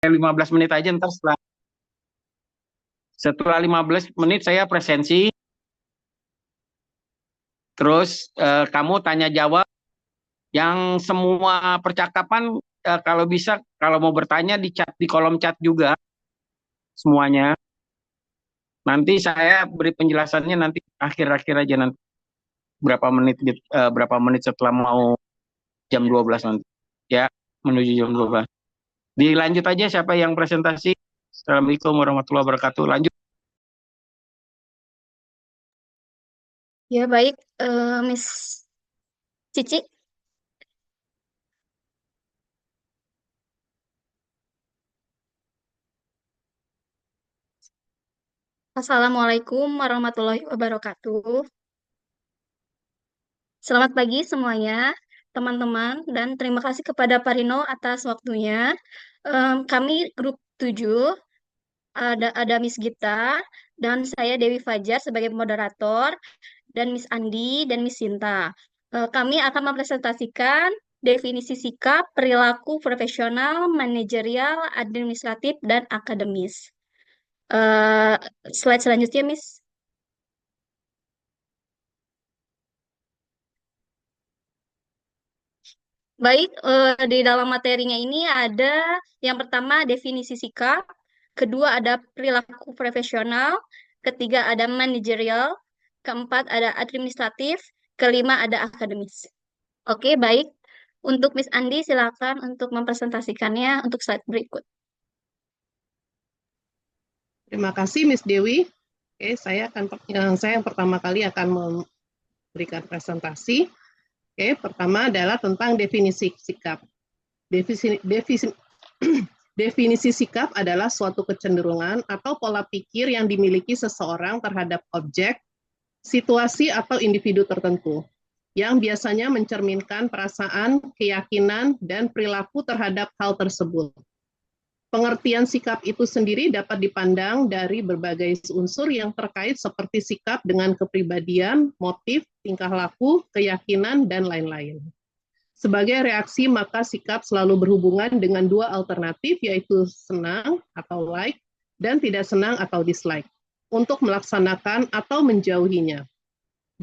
15 menit aja, ntar setelah 15 menit saya presensi, terus kamu tanya jawab, yang semua percakapan kalau bisa, kalau mau bertanya di chat, di kolom chat juga semuanya. Nanti saya beri penjelasannya nanti akhir-akhir aja, nanti berapa menit setelah mau jam 12 nanti. Ya, menuju jam 12. Dilanjut aja, siapa yang presentasi. Assalamualaikum warahmatullahi wabarakatuh. Lanjut. Ya, baik, Miss Cici. Assalamualaikum warahmatullahi wabarakatuh. Selamat pagi semuanya, teman-teman, dan terima kasih kepada Pak Rino atas waktunya. Kami grup 7, ada Miss Gita, dan saya Dewi Fajar sebagai moderator, dan Miss Andi, dan Miss Sinta. Kami akan mempresentasikan definisi sikap, perilaku profesional, manajerial, administratif, dan akademis. Eh, Slide selanjutnya, Miss. Baik, di dalam materinya ini ada yang pertama definisi sikap, kedua ada perilaku profesional, ketiga ada manajerial, keempat ada administratif, kelima ada akademis. Oke, baik. Untuk Miss Andi, silakan untuk mempresentasikannya untuk slide berikut. Terima kasih Miss Dewi. Oke, saya yang pertama kali akan memberikan presentasi. Oke, pertama adalah tentang definisi sikap. Definisi sikap adalah suatu kecenderungan atau pola pikir yang dimiliki seseorang terhadap objek, situasi atau individu tertentu, yang biasanya mencerminkan perasaan, keyakinan, dan perilaku terhadap hal tersebut. Pengertian sikap itu sendiri dapat dipandang dari berbagai unsur yang terkait seperti sikap dengan kepribadian, motif, tingkah laku, keyakinan, dan lain-lain. Sebagai reaksi, maka sikap selalu berhubungan dengan dua alternatif, yaitu senang atau like, dan tidak senang atau dislike, untuk melaksanakan atau menjauhinya.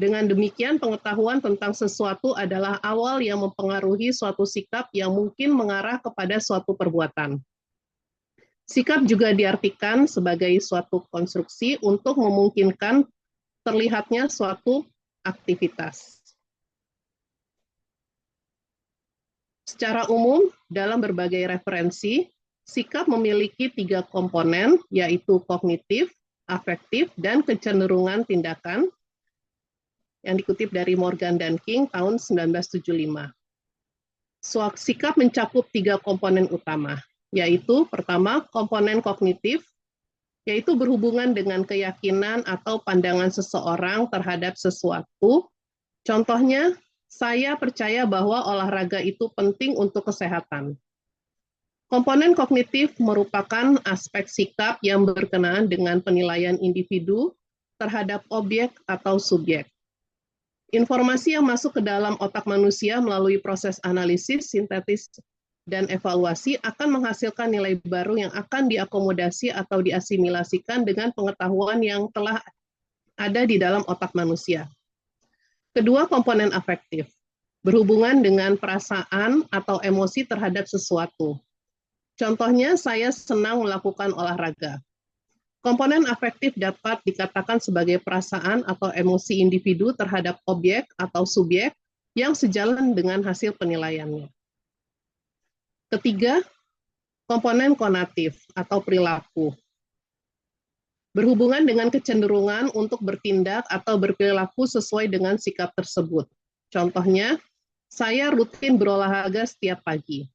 Dengan demikian, pengetahuan tentang sesuatu adalah awal yang mempengaruhi suatu sikap yang mungkin mengarah kepada suatu perbuatan. Sikap juga diartikan sebagai suatu konstruksi untuk memungkinkan terlihatnya suatu aktivitas. Secara umum, dalam berbagai referensi, sikap memiliki 3 komponen, yaitu kognitif, afektif, dan kecenderungan tindakan, yang dikutip dari Morgan dan King tahun 1975. Sikap mencakup 3 komponen utama, yaitu pertama, komponen kognitif, yaitu berhubungan dengan keyakinan atau pandangan seseorang terhadap sesuatu. Contohnya, saya percaya bahwa olahraga itu penting untuk kesehatan. Komponen kognitif merupakan aspek sikap yang berkenaan dengan penilaian individu terhadap objek atau subjek. Informasi yang masuk ke dalam otak manusia melalui proses analisis, sintetis, dan evaluasi akan menghasilkan nilai baru yang akan diakomodasi atau diasimilasikan dengan pengetahuan yang telah ada di dalam otak manusia. Kedua, komponen afektif, berhubungan dengan perasaan atau emosi terhadap sesuatu. Contohnya, saya senang melakukan olahraga. Komponen afektif dapat dikatakan sebagai perasaan atau emosi individu terhadap objek atau subjek yang sejalan dengan hasil penilaiannya. Ketiga, komponen konatif atau perilaku. Berhubungan dengan kecenderungan untuk bertindak atau berperilaku sesuai dengan sikap tersebut. Contohnya, saya rutin berolahraga setiap pagi.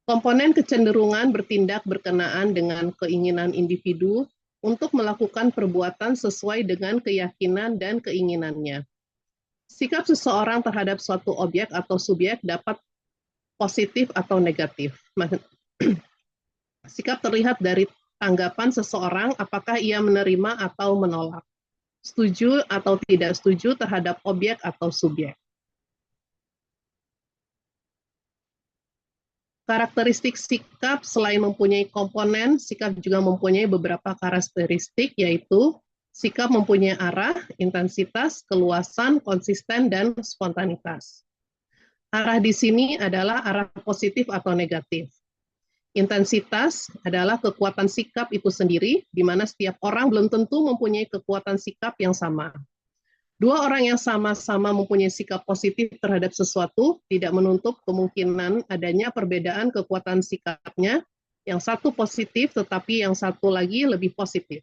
Komponen kecenderungan bertindak berkenaan dengan keinginan individu untuk melakukan perbuatan sesuai dengan keyakinan dan keinginannya. Sikap seseorang terhadap suatu objek atau subjek dapat positif atau negatif. Sikap terlihat dari tanggapan seseorang apakah ia menerima atau menolak, setuju atau tidak setuju terhadap objek atau subjek. Karakteristik sikap selain mempunyai komponen, sikap juga mempunyai beberapa karakteristik, yaitu sikap mempunyai arah, intensitas, keluasan, konsisten, dan spontanitas. Arah di sini adalah arah positif atau negatif. Intensitas adalah kekuatan sikap itu sendiri, di mana setiap orang belum tentu mempunyai kekuatan sikap yang sama. Dua orang yang sama-sama mempunyai sikap positif terhadap sesuatu tidak menutup kemungkinan adanya perbedaan kekuatan sikapnya, yang satu positif tetapi yang satu lagi lebih positif.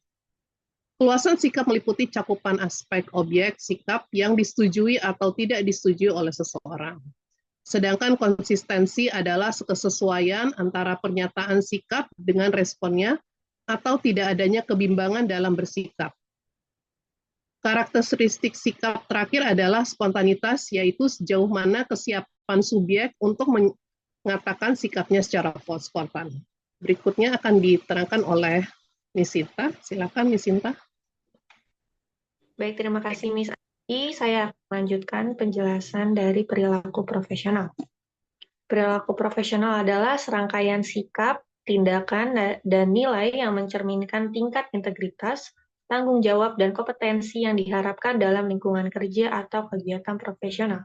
Keluasan sikap meliputi cakupan aspek objek sikap yang disetujui atau tidak disetujui oleh seseorang. Sedangkan konsistensi adalah kesesuaian antara pernyataan sikap dengan responnya atau tidak adanya kebimbangan dalam bersikap. Karakteristik sikap terakhir adalah spontanitas, yaitu sejauh mana kesiapan subjek untuk mengatakan sikapnya secara spontan. Berikutnya akan diterangkan oleh Miss Sinta. Silakan Miss Sinta. Baik, terima kasih Miss Ati. Saya akan melanjutkan penjelasan dari perilaku profesional. Perilaku profesional adalah serangkaian sikap, tindakan, dan nilai yang mencerminkan tingkat integritas, tanggung jawab, dan kompetensi yang diharapkan dalam lingkungan kerja atau kegiatan profesional.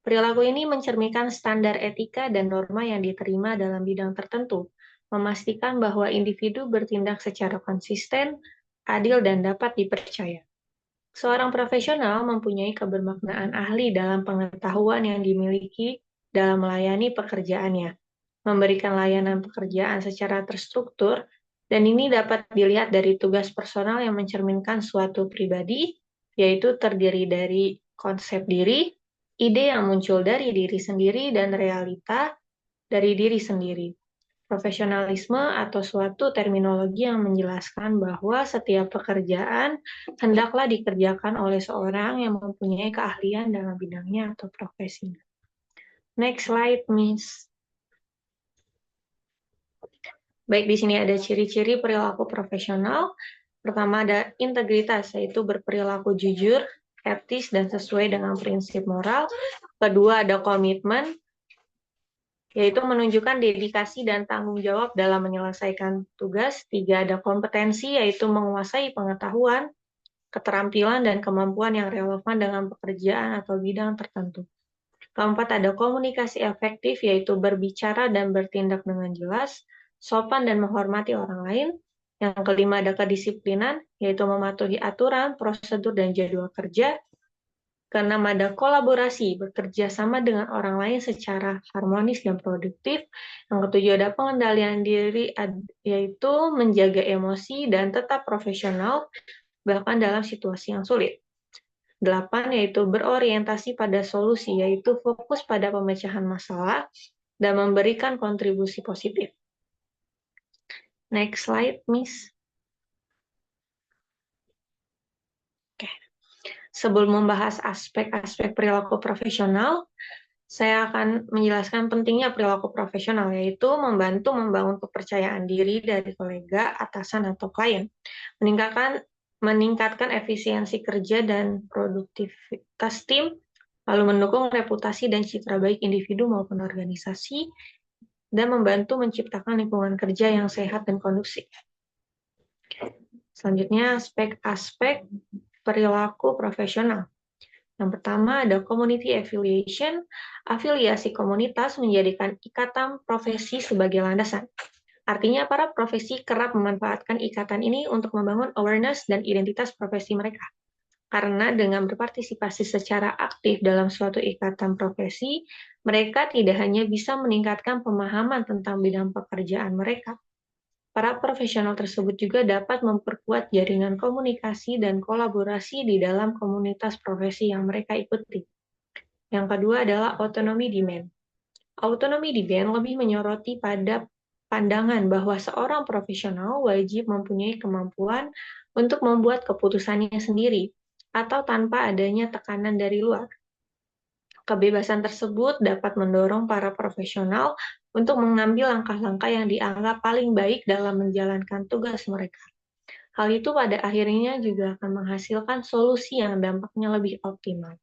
Perilaku ini mencerminkan standar etika dan norma yang diterima dalam bidang tertentu, memastikan bahwa individu bertindak secara konsisten, adil, dan dapat dipercaya. Seorang profesional mempunyai kebermaknaan ahli dalam pengetahuan yang dimiliki dalam melayani pekerjaannya, memberikan layanan pekerjaan secara terstruktur, dan ini dapat dilihat dari tugas personal yang mencerminkan suatu pribadi, yaitu terdiri dari konsep diri, ide yang muncul dari diri sendiri, dan realita dari diri sendiri. Profesionalisme atau suatu terminologi yang menjelaskan bahwa setiap pekerjaan hendaklah dikerjakan oleh seorang yang mempunyai keahlian dalam bidangnya atau profesinya. Next slide, Miss. Baik, di sini ada ciri-ciri perilaku profesional. Pertama ada integritas, yaitu berperilaku jujur, etis, dan sesuai dengan prinsip moral. Kedua ada komitmen, yaitu menunjukkan dedikasi dan tanggung jawab dalam menyelesaikan tugas. Tiga ada kompetensi, yaitu menguasai pengetahuan, keterampilan, dan kemampuan yang relevan dengan pekerjaan atau bidang tertentu. Keempat ada komunikasi efektif, yaitu berbicara dan bertindak dengan jelas, sopan dan menghormati orang lain. Yang kelima ada kedisiplinan, yaitu mematuhi aturan, prosedur, dan jadwal kerja. Keenam ada kolaborasi, bekerja sama dengan orang lain secara harmonis dan produktif. Yang ketujuh ada pengendalian diri, yaitu menjaga emosi dan tetap profesional, bahkan dalam situasi yang sulit. 8 yaitu berorientasi pada solusi, yaitu fokus pada pemecahan masalah dan memberikan kontribusi positif. Next slide, Miss. Oke. Sebelum membahas aspek-aspek perilaku profesional, saya akan menjelaskan pentingnya perilaku profesional, yaitu membantu membangun kepercayaan diri dari kolega, atasan, atau klien, meningkatkan efisiensi kerja dan produktivitas tim, lalu mendukung reputasi dan citra baik individu maupun organisasi, dan membantu menciptakan lingkungan kerja yang sehat dan kondusif. Selanjutnya, aspek-aspek perilaku profesional. Yang pertama ada community affiliation. Afiliasi komunitas menjadikan ikatan profesi sebagai landasan. Artinya para profesi kerap memanfaatkan ikatan ini untuk membangun awareness dan identitas profesi mereka. Karena dengan berpartisipasi secara aktif dalam suatu ikatan profesi, mereka tidak hanya bisa meningkatkan pemahaman tentang bidang pekerjaan mereka. Para profesional tersebut juga dapat memperkuat jaringan komunikasi dan kolaborasi di dalam komunitas profesi yang mereka ikuti. Yang kedua adalah autonomy demand. Autonomy demand lebih menyoroti pada pandangan bahwa seorang profesional wajib mempunyai kemampuan untuk membuat keputusannya sendiri atau tanpa adanya tekanan dari luar. Kebebasan tersebut dapat mendorong para profesional untuk mengambil langkah-langkah yang dianggap paling baik dalam menjalankan tugas mereka. Hal itu pada akhirnya juga akan menghasilkan solusi yang dampaknya lebih optimal.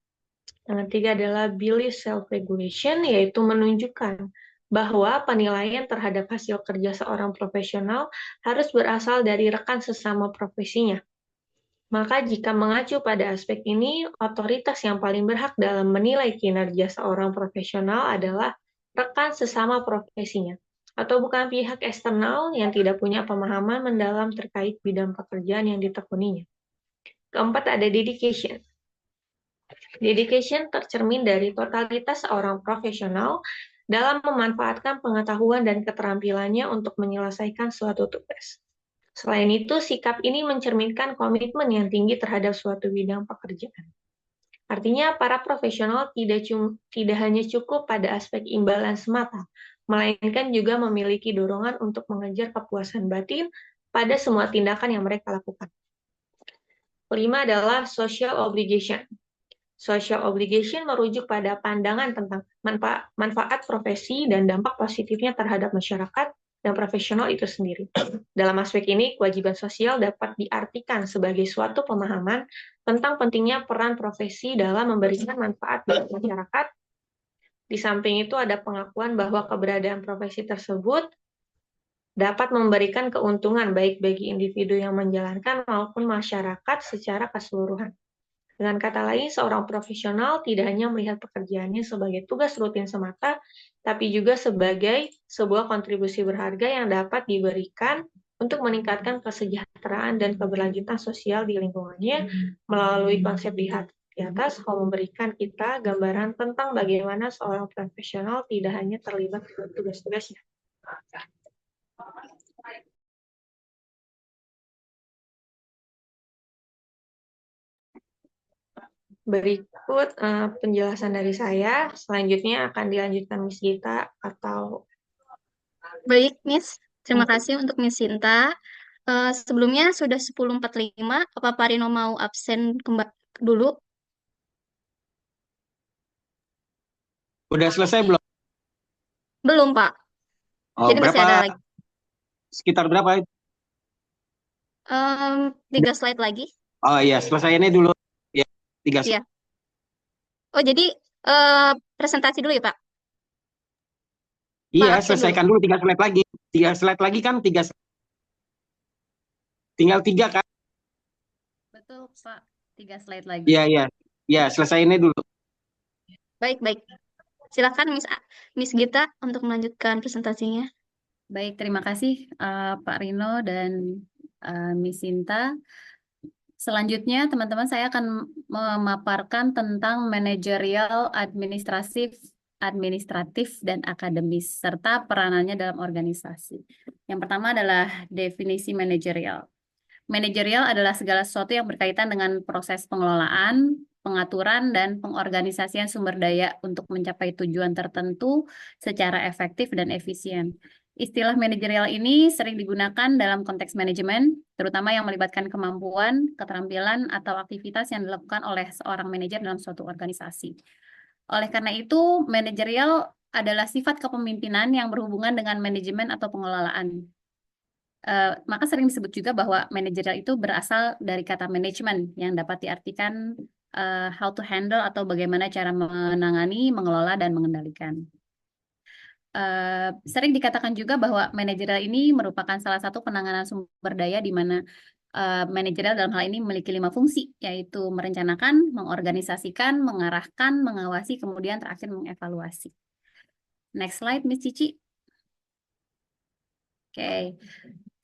Yang ketiga adalah belief self-regulation, yaitu menunjukkan bahwa penilaian terhadap hasil kerja seorang profesional harus berasal dari rekan sesama profesinya. Maka jika mengacu pada aspek ini, otoritas yang paling berhak dalam menilai kinerja seorang profesional adalah rekan sesama profesinya, atau bukan pihak eksternal yang tidak punya pemahaman mendalam terkait bidang pekerjaan yang ditekuninya. Keempat, ada dedication. Dedication tercermin dari totalitas seorang profesional dalam memanfaatkan pengetahuan dan keterampilannya untuk menyelesaikan suatu tugas. Selain itu, sikap ini mencerminkan komitmen yang tinggi terhadap suatu bidang pekerjaan. Artinya, para profesional tidak hanya cukup pada aspek imbalan semata, melainkan juga memiliki dorongan untuk mengejar kepuasan batin pada semua tindakan yang mereka lakukan. Kelima adalah social obligation. Social obligation merujuk pada pandangan tentang manfaat profesi dan dampak positifnya terhadap masyarakat dan profesional itu sendiri. Dalam aspek ini, kewajiban sosial dapat diartikan sebagai suatu pemahaman tentang pentingnya peran profesi dalam memberikan manfaat bagi masyarakat. Di samping itu ada pengakuan bahwa keberadaan profesi tersebut dapat memberikan keuntungan baik bagi individu yang menjalankan maupun masyarakat secara keseluruhan. Dengan kata lain, seorang profesional tidak hanya melihat pekerjaannya sebagai tugas rutin semata, tapi juga sebagai sebuah kontribusi berharga yang dapat diberikan untuk meningkatkan kesejahteraan dan keberlanjutan sosial di lingkungannya. Melalui konsep di atas, mau memberikan kita gambaran tentang bagaimana seorang profesional tidak hanya terlibat dalam tugas-tugasnya. Berikut penjelasan dari saya. Selanjutnya akan dilanjutkan Miss Gita atau... Baik, Miss. Terima kasih untuk Miss Sinta. Sebelumnya sudah 10.45. Apa Pak Rino mau absen dulu? Udah selesai belum? Belum, Pak. Oh, Jadi masih ada lagi. Sekitar berapa? 3 slide lagi. Oh iya, selesainya dulu. Ya, 3 slide. Iya. Oh, jadi presentasi dulu ya, Pak? Iya, Pak, absen selesaikan dulu 3 slide lagi. 3 slide lagi kan 3 slide. Tinggal 3 kan? Betul, Pak. 3 slide lagi. Iya, iya. Ya, selesainya dulu. Baik, baik. Silakan Miss Gita untuk melanjutkan presentasinya. Baik, terima kasih Pak Rino dan Miss Sinta. Selanjutnya, teman-teman, saya akan memaparkan tentang manajerial, administratif, dan akademis, serta peranannya dalam organisasi. Yang pertama adalah definisi manajerial. Manajerial adalah segala sesuatu yang berkaitan dengan proses pengelolaan, pengaturan, dan pengorganisasian sumber daya untuk mencapai tujuan tertentu secara efektif dan efisien. Istilah manajerial ini sering digunakan dalam konteks manajemen, terutama yang melibatkan kemampuan, keterampilan, atau aktivitas yang dilakukan oleh seorang manajer dalam suatu organisasi. Oleh karena itu, manajerial adalah sifat kepemimpinan yang berhubungan dengan manajemen atau pengelolaan. Maka sering disebut juga bahwa manajerial itu berasal dari kata manajemen yang dapat diartikan how to handle atau bagaimana cara menangani, mengelola, dan mengendalikan. Sering dikatakan juga bahwa manajerial ini merupakan salah satu penanganan sumber daya di mana manajerial dalam hal ini memiliki 5 fungsi, yaitu merencanakan, mengorganisasikan, mengarahkan, mengawasi, kemudian terakhir mengevaluasi. Next slide, Miss Cici. Oke.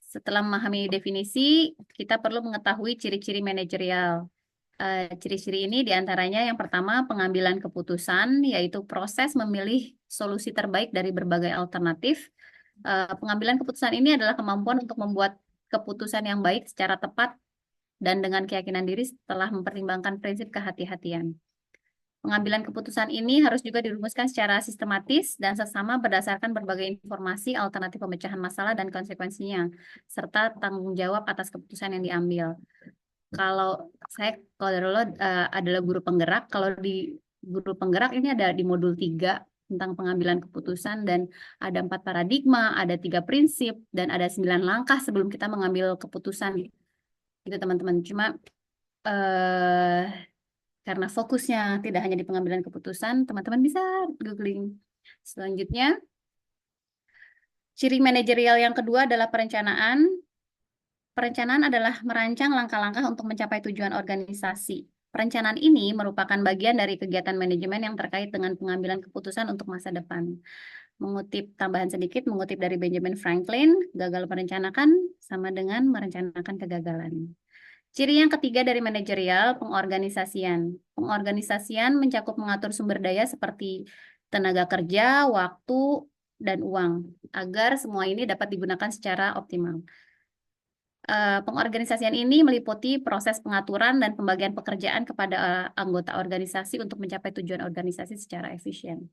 Setelah memahami definisi, kita perlu mengetahui ciri-ciri manajerial. Ciri-ciri ini diantaranya yang pertama pengambilan keputusan, yaitu proses memilih solusi terbaik dari berbagai alternatif. Pengambilan keputusan ini adalah kemampuan untuk membuat keputusan yang baik secara tepat dan dengan keyakinan diri setelah mempertimbangkan prinsip kehati-hatian. Pengambilan keputusan ini harus juga dirumuskan secara sistematis dan seksama berdasarkan berbagai informasi, alternatif pemecahan masalah, dan konsekuensinya, serta tanggung jawab atas keputusan yang diambil. Kalau dulu adalah guru penggerak, kalau di guru penggerak ini ada di modul 3 tentang pengambilan keputusan, dan ada 4 paradigma, ada 3 prinsip, dan ada 9 langkah sebelum kita mengambil keputusan. Gitu teman-teman. Cuma karena fokusnya tidak hanya di pengambilan keputusan, teman-teman bisa googling. Selanjutnya, Ciri manajerial yang kedua adalah perencanaan. Perencanaan adalah merancang langkah-langkah untuk mencapai tujuan organisasi. Perencanaan ini merupakan bagian dari kegiatan manajemen yang terkait dengan pengambilan keputusan untuk masa depan. Mengutip tambahan sedikit, mengutip dari Benjamin Franklin, gagal merencanakan sama dengan merencanakan kegagalan. Ciri yang ketiga dari manajerial, pengorganisasian. Pengorganisasian mencakup mengatur sumber daya seperti tenaga kerja, waktu, dan uang, agar semua ini dapat digunakan secara optimal. Pengorganisasian ini meliputi proses pengaturan dan pembagian pekerjaan kepada anggota organisasi untuk mencapai tujuan organisasi secara efisien.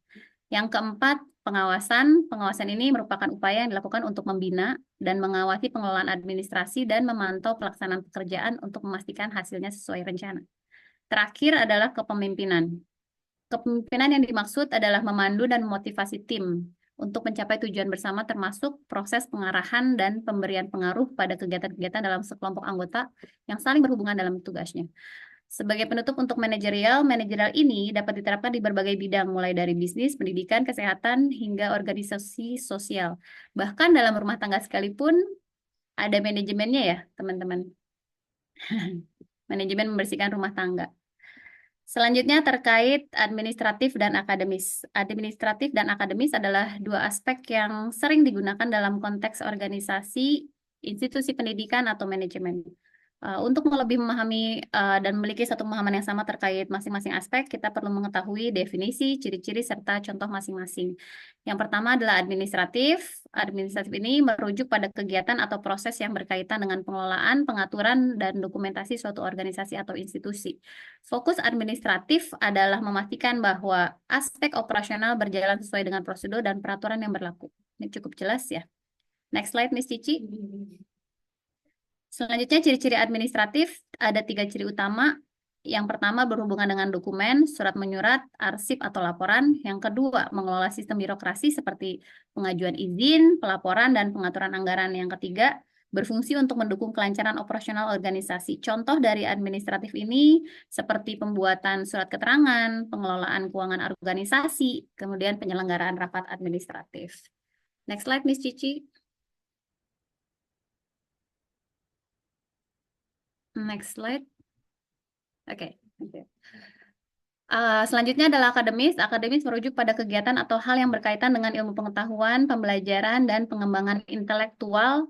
Yang keempat, pengawasan. Pengawasan ini merupakan upaya yang dilakukan untuk membina dan mengawasi pengelolaan administrasi dan memantau pelaksanaan pekerjaan untuk memastikan hasilnya sesuai rencana. Terakhir adalah kepemimpinan. Kepemimpinan yang dimaksud adalah memandu dan memotivasi tim untuk mencapai tujuan bersama, termasuk proses pengarahan dan pemberian pengaruh pada kegiatan-kegiatan dalam sekelompok anggota yang saling berhubungan dalam tugasnya. Sebagai penutup untuk manajerial ini dapat diterapkan di berbagai bidang, mulai dari bisnis, pendidikan, kesehatan, hingga organisasi sosial. Bahkan dalam rumah tangga sekalipun ada manajemennya ya, teman-teman. Manajemen membersihkan rumah tangga. Selanjutnya terkait administratif dan akademis. Administratif dan akademis adalah dua aspek yang sering digunakan dalam konteks organisasi, institusi pendidikan, atau manajemen. Untuk lebih memahami dan memiliki satu pemahaman yang sama terkait masing-masing aspek, kita perlu mengetahui definisi, ciri-ciri, serta contoh masing-masing. Yang pertama adalah administratif. Administratif ini merujuk pada kegiatan atau proses yang berkaitan dengan pengelolaan, pengaturan, dan dokumentasi suatu organisasi atau institusi. Fokus administratif adalah memastikan bahwa aspek operasional berjalan sesuai dengan prosedur dan peraturan yang berlaku. Ini cukup jelas ya. Next slide, Miss Cici. Selanjutnya, ciri-ciri administratif ada 3 ciri utama. Yang pertama berhubungan dengan dokumen, surat menyurat, arsip atau laporan. Yang kedua, mengelola sistem birokrasi seperti pengajuan izin, pelaporan, dan pengaturan anggaran. Yang ketiga, berfungsi untuk mendukung kelancaran operasional organisasi. Contoh dari administratif ini seperti pembuatan surat keterangan, pengelolaan keuangan organisasi, kemudian penyelenggaraan rapat administratif. Next slide, Miss Cici. Next slide. Oke. Selanjutnya adalah akademis. Akademis merujuk pada kegiatan atau hal yang berkaitan dengan ilmu pengetahuan, pembelajaran, dan pengembangan intelektual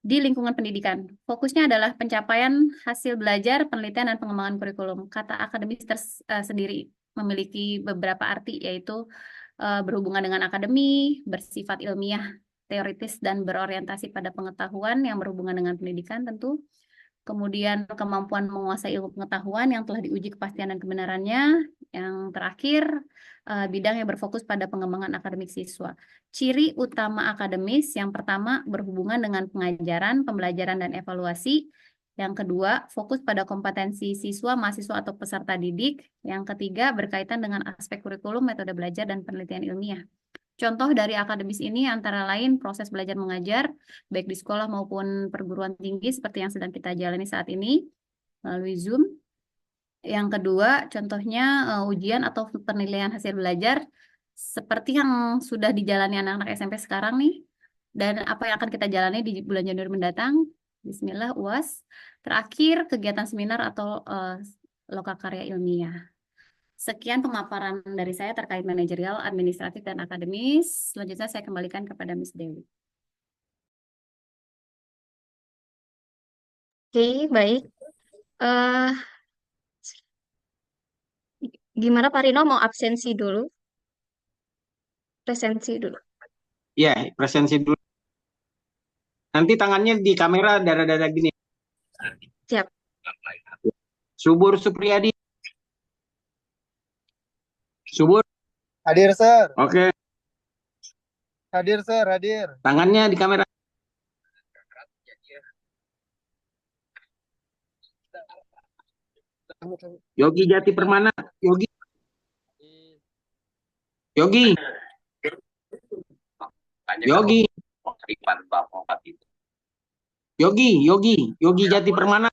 di lingkungan pendidikan. Fokusnya adalah pencapaian hasil belajar, penelitian, dan pengembangan kurikulum. Kata akademis sendiri memiliki beberapa arti, yaitu berhubungan dengan akademi, bersifat ilmiah, teoritis, dan berorientasi pada pengetahuan yang berhubungan dengan pendidikan tentu. Kemudian kemampuan menguasai ilmu pengetahuan yang telah diuji kepastian dan kebenarannya. Yang terakhir, bidang yang berfokus pada pengembangan akademik siswa. Ciri utama akademis, yang pertama berhubungan dengan pengajaran, pembelajaran, dan evaluasi. Yang kedua, fokus pada kompetensi siswa, mahasiswa, atau peserta didik. Yang ketiga, berkaitan dengan aspek kurikulum, metode belajar, dan penelitian ilmiah. Contoh dari akademis ini antara lain proses belajar mengajar, baik di sekolah maupun perguruan tinggi seperti yang sedang kita jalani saat ini melalui Zoom. Yang kedua, contohnya ujian atau penilaian hasil belajar seperti yang sudah dijalani anak-anak SMP sekarang nih. Dan apa yang akan kita jalani di bulan Januari mendatang. Bismillah, UAS. Terakhir, kegiatan seminar atau lokakarya ilmiah. Sekian pemaparan dari saya terkait manajerial, administratif, dan akademis. Selanjutnya saya kembalikan kepada Miss Dewi. Oke, baik. Gimana Pak Rino, mau absensi dulu? Presensi dulu. Iya, presensi dulu. Nanti tangannya di kamera dada-dada gini. Siap. Subur Supriyadi. Subur. Hadir, Sir. Oke. Hadir, Sir. Hadir. Tangannya di kamera. Yogi Jati Permana. Yogi. Yogi. Yogi. Yogi Jati Permana.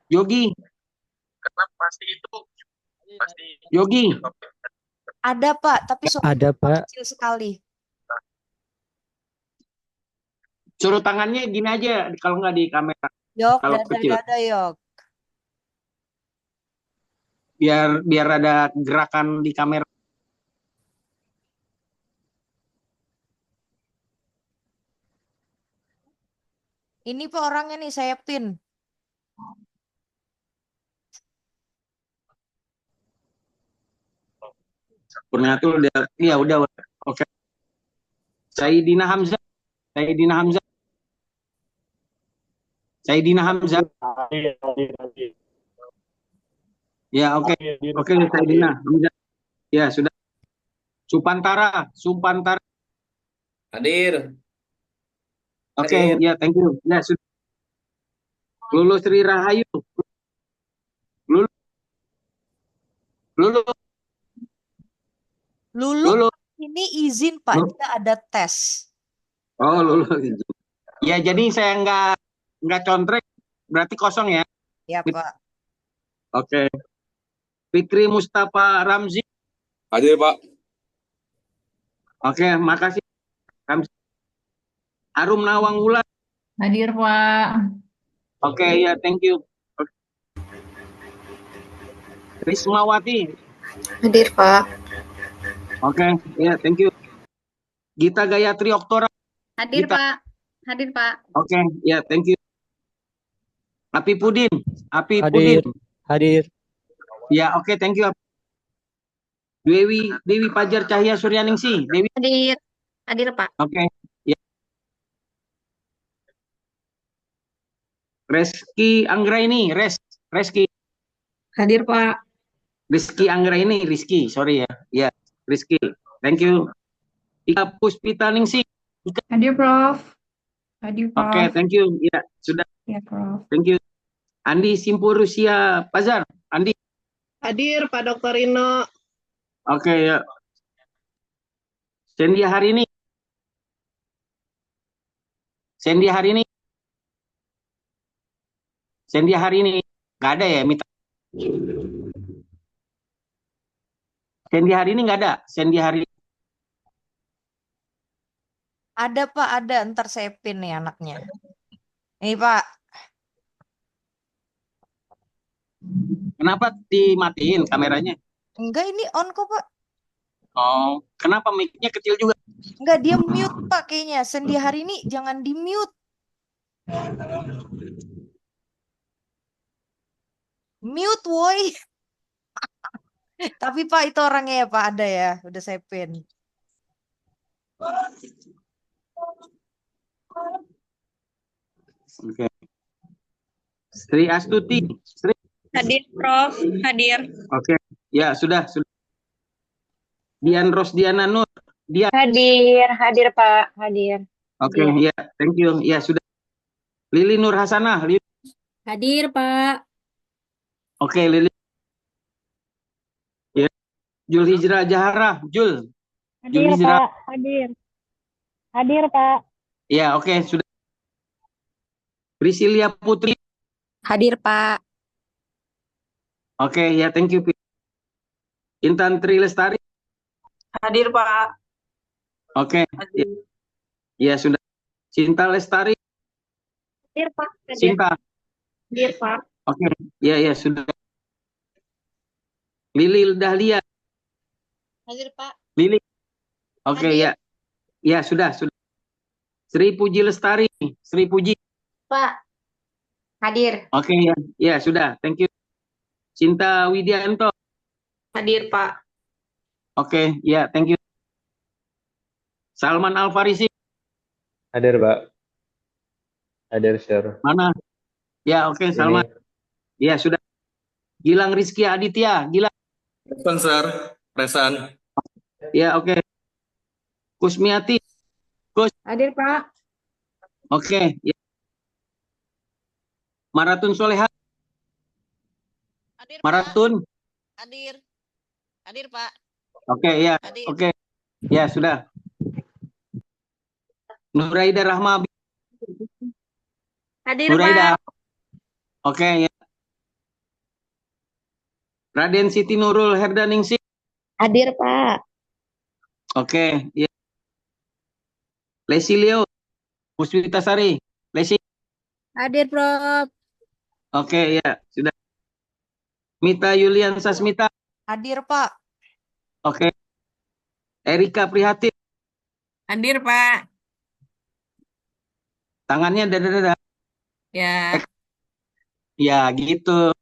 Yogi. Yogi. Ada Pak, tapi suara Ada, Pak. kecil sekali. Suruh tangannya gini aja, kalau nggak di kamera, Yok, kalau kecil. dada yok. Biar ada gerakan di kamera. Ini Pak orangnya nih, saya pin. Purnatul udah, iya udah. Oke. Saidina Hamzah. Saidina Hamzah. Saidina Hamzah. Ya, oke. Oke, Saidina Hamzah. Ya, sudah. Supantara. Supantara. Hadir. Oke, Hadir. ya, thank you. Ya, sudah. Lulu Sri Rahayu. Lulu. Lulu. Lulu Lulu. ini izin Pak, Lulu. dia ada tes. Oh, Lulu. Ya, jadi saya nggak contrek, berarti kosong ya. Ya Pak. Oke. Fikri Mustafa Ramzi. Hadir, Pak. Oke, makasih. Ramzi. Arum Nawang Wulan. Hadir, Pak. Oke, ya, thank you. Oke. Rismawati. Hadir, Pak. Oke, ya, thank you. Gita Gayatri Oktora. Hadir, Gita. Pak. Hadir, Pak. Oke, ya, thank you. Api Pudin. Api Hadir. Pudin. Hadir. Ya, oke, thank you. Dewi Pajar Cahya Suryaningsih. Dewi. Hadir. Hadir, Pak. Oke. Ya. Reski Anggraini. Reski. Hadir, Pak. Rizky Anggraini. Rizky, sorry ya. Ya, Rizky. Thank you. Ika Puspita Ningsih. Hadir, Prof. Hadir, Prof. Oke, thank you. Ya, sudah. Ya, Prof. Thank you. Andi Simpurusia Pazar. Andi. Hadir Pak Dr. Rino. Oke, ya. Sendia hari ini. Sendia hari ini. Sendia hari ini. Nggak ada ya, minta. Sendia hari ini nggak ada. Sendia hari ini. Ada Pak, ada. Ntar saya pin nih anaknya. Ini Pak. Kenapa dimatiin kameranya? Enggak, ini on kok Pak. Oh, kenapa mic-nya kecil juga? Enggak, dia mute Pak kayaknya. Sendi hari ini jangan di mute. Mute woi. Tapi Pak itu orangnya ya Pak, ada ya. Udah saya pin. Oke. Sri Astuti. Sri. Hadir, Prof. Hadir. Oke. Ya, sudah. Dian Rosdiana Nur. Dian. Hadir, Pak. Hadir. Oke, ya, thank you. Ya, sudah. Lili Nur Hasanah. Hadir, Pak. Oke, Lili. Ya. Jul Hijrah Jahara. Jul Hijrah. Pak. Hadir, Pak. Ya, oke, sudah. Priscilia Putri. Hadir, Pak. Oke, ya, thank you. Intan Tri Lestari. Hadir, Pak. Oke. Ya, sudah. Cinta Lestari. Hadir, Pak. Cinta. Hadir, Pak. Oke. Ya, sudah. Lili Dahlia. Hadir, Pak. Lili. Oke, ya. Ya, sudah. Sri Puji Lestari. Sri Puji. Pak. Hadir. Oke, ya. Ya, sudah. Thank you. Cinta Widianto. Hadir, Pak. Oke, ya, thank you. Salman Al-Farisi. Hadir, Pak. Hadir, Sir. Mana? Ya, oke, Salman. Ya, sudah. Gilang Rizky Aditya. Gilang. Present, Sir. Present. Ya, oke. Kusmiati. Hadir, Pak. Oke, ya. Maratun Soleha. Hadir, Maratun. Hadir. Hadir, Pak. Oke, ya. Hadir. Oke. Ya, sudah. Nuraida Rahma. Hadir, Nuraida. Pak. Oke, ya. Raden Siti Nurul Herdaningsih. Hadir, Pak. Oke, ya. Lesilio. Puspitasari, Lesi. Hadir, Prof. Oke, ya, sudah. Mita Yulian Sasmita. Hadir, Pak. Oke. Erika Prihatin. Hadir, Pak. Tangannya dada. Ya. Ya, gitu.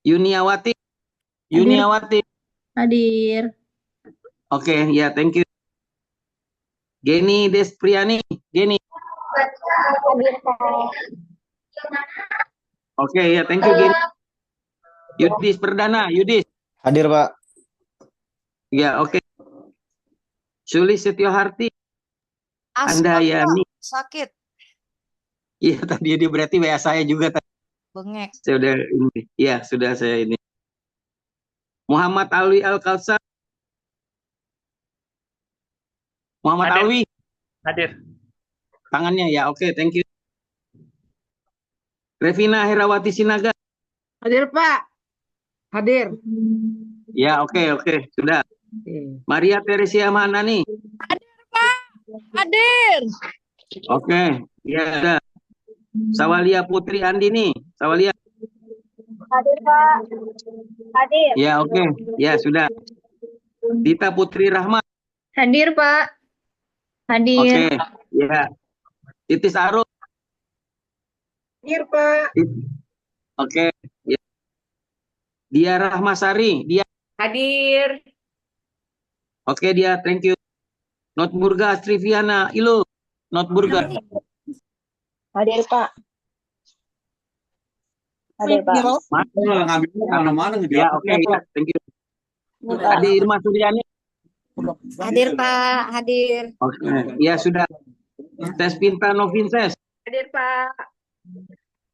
Yuniawati. Hadir. Yuniawati. Hadir. Oke, ya, thank you. Geni Despriani. Geni. Hadir, Pak. Oke, ya, thank you, Geni. Yudis Perdana. Yudis. Hadir, Pak. Ya, oke. Sulis Setioharti. Asma, Andayani. Pak. Sakit. Iya, tadi dia berarti WA saya juga. Bengek. Saya udah ini. Iya, sudah saya ini. Muhammad Alwi Al-Kalsa. Muhammad Hadir. Alwi. Hadir. Tangannya ya, oke, thank you. Revina Herawati Sinaga. Hadir, Pak. Hadir. Ya, oke, sudah. Maria Teresia Manani. Hadir. Oke, ya ada. Sawalia Putri Andini. Sawalia. Hadir, Pak. Hadir. Ya, oke. Ya, sudah. Dita Putri Rahmat. Hadir, Pak. Hadir. Oke, ya. Titis Arul. Hadir, Pak. Oke, ya. Dia Rahmasari. Dia. Hadir. Oke, dia, thank you. Notburga Astriviana. Ilu. Notburga. Hadir, Pak. Hadir, Pak. Ngambilnya kemana-mana Ya, oke, ya, thank you. Adi Irma Suryani. Hadir, Pak. Hadir. Oke, ya sudah. Tes Pinta Novinses. Hadir, Pak.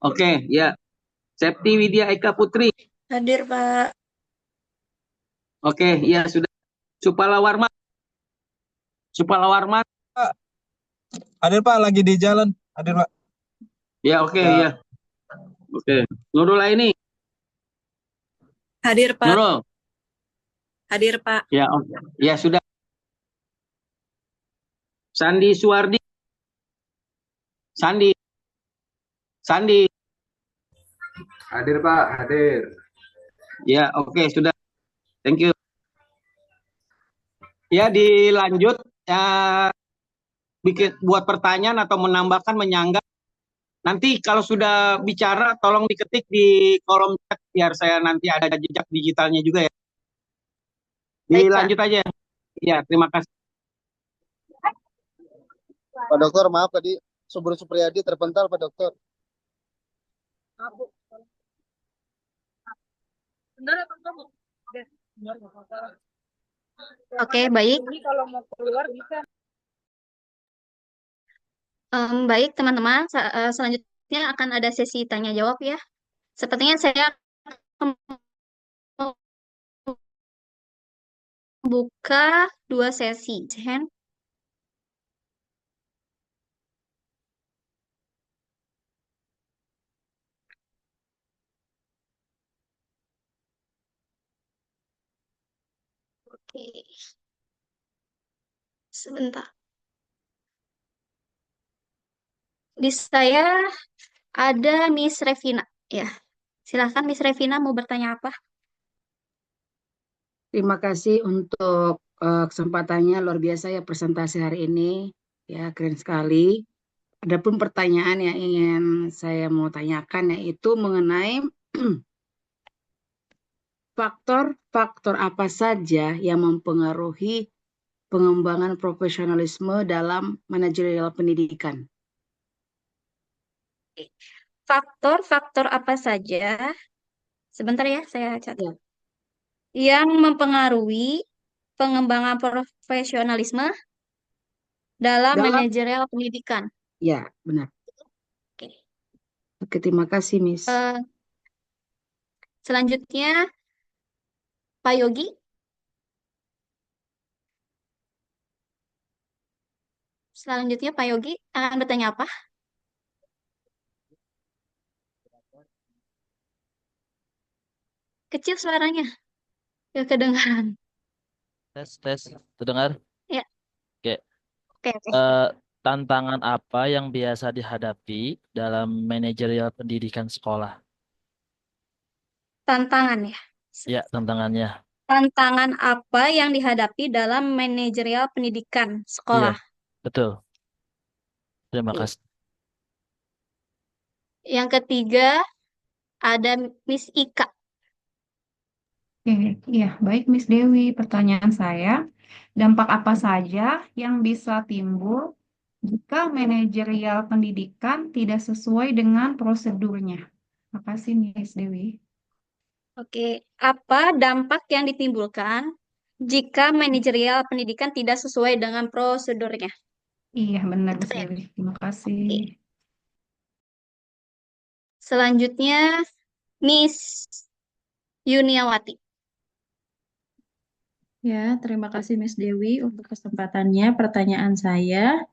Oke, ya. Septi Widya Eka Putri. Hadir, Pak. Oke, ya sudah. Supala Warman. Supala Warman. Hadir, Pak, lagi di jalan. Hadir, Pak. Ya, oke, ya. Oke. Nurul Aini. Hadir, Pak. Nurul. Hadir, Pak. Ya, oke. Ya sudah. Sandi Suwardi. Sandi. Sandi. Hadir, Pak. Hadir. Ya, oke, sudah. Thank you. Ya, dilanjut. Bikin buat pertanyaan atau menambahkan, menyanggah. Nanti kalau sudah bicara, tolong diketik di kolom chat biar saya nanti ada jejak digitalnya juga ya. Dilanjut aja. Ya, terima kasih. Pak Dokter, maaf tadi Subur Supriyadi terpental, Pak Dokter. Oke, baik. Kalau mau keluar bisa. Baik, teman-teman. Selanjutnya akan ada sesi tanya jawab ya. Sepertinya saya akan membuka 2 sesi. Oke. Sebentar. Di saya ada Miss Revina. Ya, silakan Miss Revina mau bertanya apa? Terima kasih untuk kesempatannya, luar biasa ya presentasi hari ini, ya keren sekali. Adapun pertanyaan yang ingin saya mau tanyakan yaitu mengenai faktor-faktor apa saja yang mempengaruhi pengembangan profesionalisme dalam manajerial pendidikan. Faktor-faktor apa saja? Sebentar ya, saya catat. Yang mempengaruhi pengembangan profesionalisme dalam manajerial pendidikan. Ya, benar. Oke, terima kasih, Miss. Selanjutnya, Pak Yogi. Selanjutnya, Pak Yogi akan bertanya apa? Kecil suaranya. Ya, kedengaran. Tes, terdengar? Ya. Oke. Oke. tantangan apa yang biasa dihadapi dalam manajerial pendidikan sekolah? Tantangan ya. Ya, tantangannya. Tantangan apa yang dihadapi dalam manajerial pendidikan Iya, sekolah? betul. Terima Oke. kasih. Yang ketiga ada Miss Ika. Oke, iya, baik Miss Dewi. Pertanyaan saya, dampak apa saja yang bisa timbul jika manajerial pendidikan tidak sesuai dengan prosedurnya? Makasih Miss Dewi. Oke, apa dampak yang ditimbulkan jika manajerial pendidikan tidak sesuai dengan prosedurnya? Iya, benar Miss Betul ya? Dewi. Terima kasih. Oke. Selanjutnya Miss Yuniawati. Ya, terima kasih Miss Dewi untuk kesempatannya. Pertanyaan saya,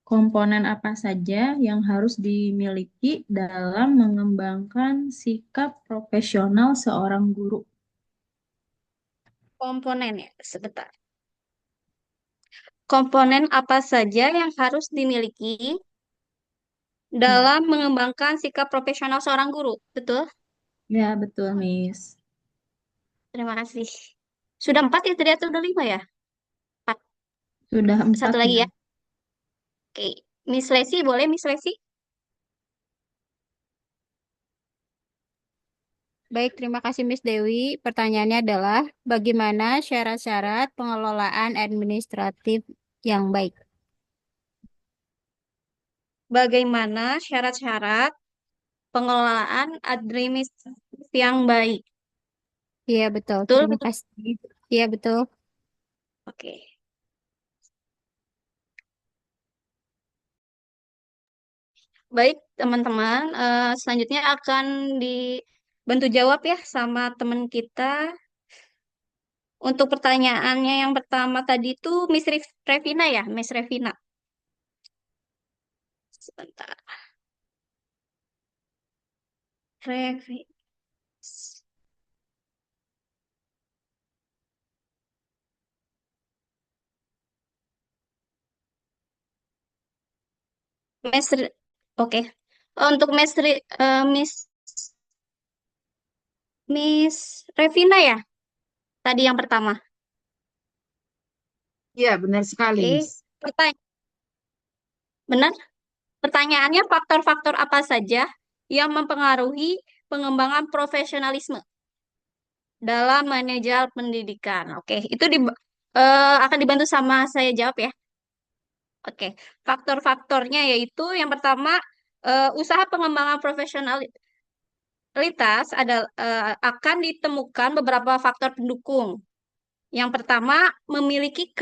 komponen apa saja yang harus dimiliki dalam mengembangkan sikap profesional seorang guru? Komponen ya, sebentar. Komponen apa saja yang harus dimiliki dalam mengembangkan sikap profesional seorang guru? Betul? Ya, betul, Miss. Terima kasih. Sudah 4 ya tadi atau udah 5 ya? 4. Sudah 4 Satu lagi ya. ya. Oke. Miss Lesi, boleh Miss Lesi? Baik, terima kasih Miss Dewi. Pertanyaannya adalah bagaimana syarat-syarat pengelolaan administratif yang baik? Bagaimana syarat-syarat pengelolaan administratif yang baik? Iya, betul. Betul? Terima kasih. Iya, betul. Oke. Baik, teman-teman. Selanjutnya akan dibantu jawab ya sama teman kita. Untuk pertanyaannya yang pertama tadi itu Miss Revina ya, Miss Revina. Sebentar. Revi. Miss, oke. Untuk Miss Revina ya, tadi yang pertama. Iya, benar sekali, Oke, Miss. benar. Pertanyaannya faktor-faktor apa saja yang mempengaruhi pengembangan profesionalisme dalam manajer pendidikan? Oke, itu akan dibantu sama saya jawab ya. Oke, faktor-faktornya yaitu yang pertama usaha pengembangan profesionalitas akan ditemukan beberapa faktor pendukung. Yang pertama, memiliki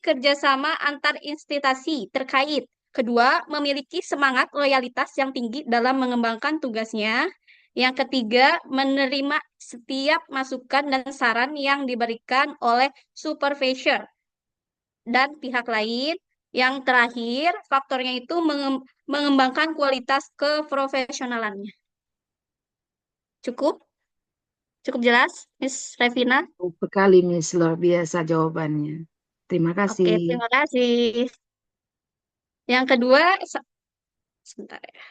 kerjasama antar instansi terkait. Kedua, memiliki semangat loyalitas yang tinggi dalam mengembangkan tugasnya. Yang ketiga, menerima setiap masukan dan saran yang diberikan oleh supervisor dan pihak lain. Yang terakhir, faktornya itu mengembangkan kualitas keprofesionalannya. Cukup? Cukup jelas, Miss Revina? Sekali, Miss. Luar biasa jawabannya. Terima Oke, kasih. terima kasih. Yang kedua, sebentar ya.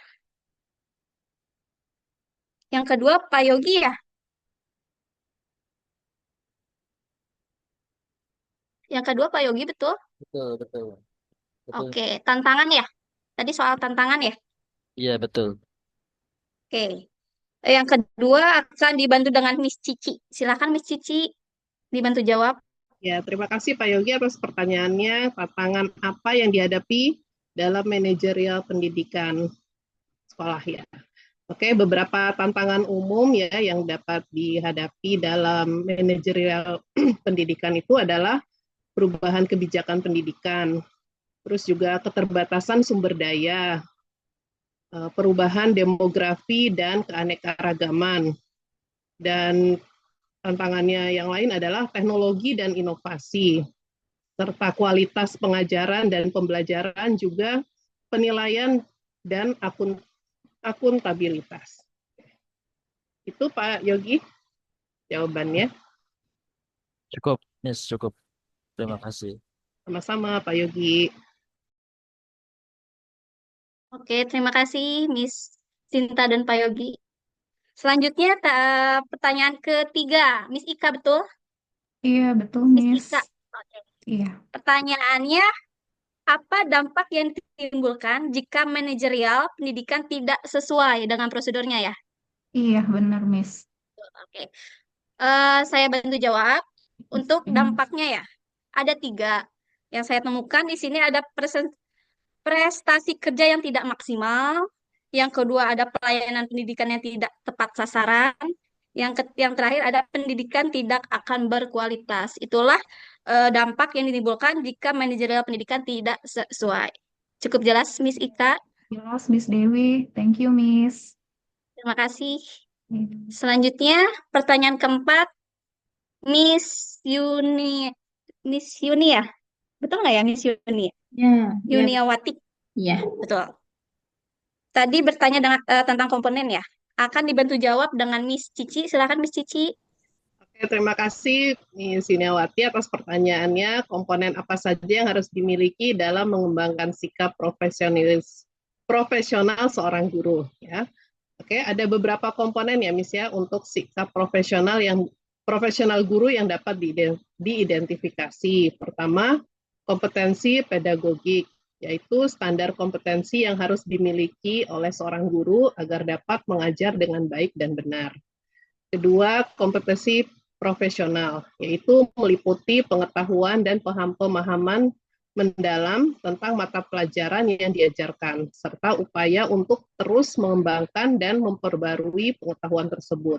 Yang kedua, Pak Yogi ya? Yang kedua, Pak Yogi, betul? Betul, betul. Betul. Oke, tantangan ya? Tadi soal tantangan ya? Iya, betul. Oke. Yang kedua akan dibantu dengan Miss Cici. Silakan Miss Cici dibantu jawab. Ya, terima kasih Pak Yogi atas pertanyaannya. Tantangan apa yang dihadapi dalam manajerial pendidikan sekolah ya? Oke, beberapa tantangan umum ya yang dapat dihadapi dalam manajerial pendidikan itu adalah perubahan kebijakan pendidikan, terus juga keterbatasan sumber daya, perubahan demografi dan keanekaragaman. Dan tantangannya yang lain adalah teknologi dan inovasi, serta kualitas pengajaran dan pembelajaran, juga penilaian dan akuntabilitas. Itu Pak Yogi jawabannya. Cukup, Miss, cukup. Terima kasih. Sama-sama, Pak Yogi. Oke, terima kasih Miss Sinta dan Pak Yogi. Selanjutnya pertanyaan ketiga, Miss Ika, betul? Iya, betul, Miss Miss. Ika. Oke. Iya. Pertanyaannya, apa dampak yang ditimbulkan jika manajerial pendidikan tidak sesuai dengan prosedurnya ya? Iya, benar, Miss. Oke. Saya bantu jawab. Untuk dampaknya ya, ada 3. Yang saya temukan di sini ada prestasi kerja yang tidak maksimal. Yang kedua ada pelayanan pendidikan yang tidak tepat sasaran. Yang terakhir ada pendidikan tidak akan berkualitas. Itulah dampak yang ditimbulkan jika manajerial pendidikan tidak sesuai. Cukup jelas, Miss Ika? Jelas, Miss Dewi. Thank you, Miss. Terima kasih. Selanjutnya, pertanyaan keempat, Miss Yuni ya? Betul nggak ya, Miss Yuni? Ya, Yuniawati. ya. Betul. Tadi bertanya tentang komponen ya. Akan dibantu jawab dengan Miss Cici. Silakan Miss Cici. Oke, terima kasih Miss Yuniawati atas pertanyaannya. Komponen apa saja yang harus dimiliki dalam mengembangkan sikap profesional seorang guru ya. Oke, ada beberapa komponen ya Miss ya untuk sikap profesional guru yang dapat diidentifikasi. Pertama, kompetensi pedagogik, yaitu standar kompetensi yang harus dimiliki oleh seorang guru agar dapat mengajar dengan baik dan benar. Kedua, kompetensi profesional, yaitu meliputi pengetahuan dan pemahaman mendalam tentang mata pelajaran yang diajarkan, serta upaya untuk terus mengembangkan dan memperbarui pengetahuan tersebut.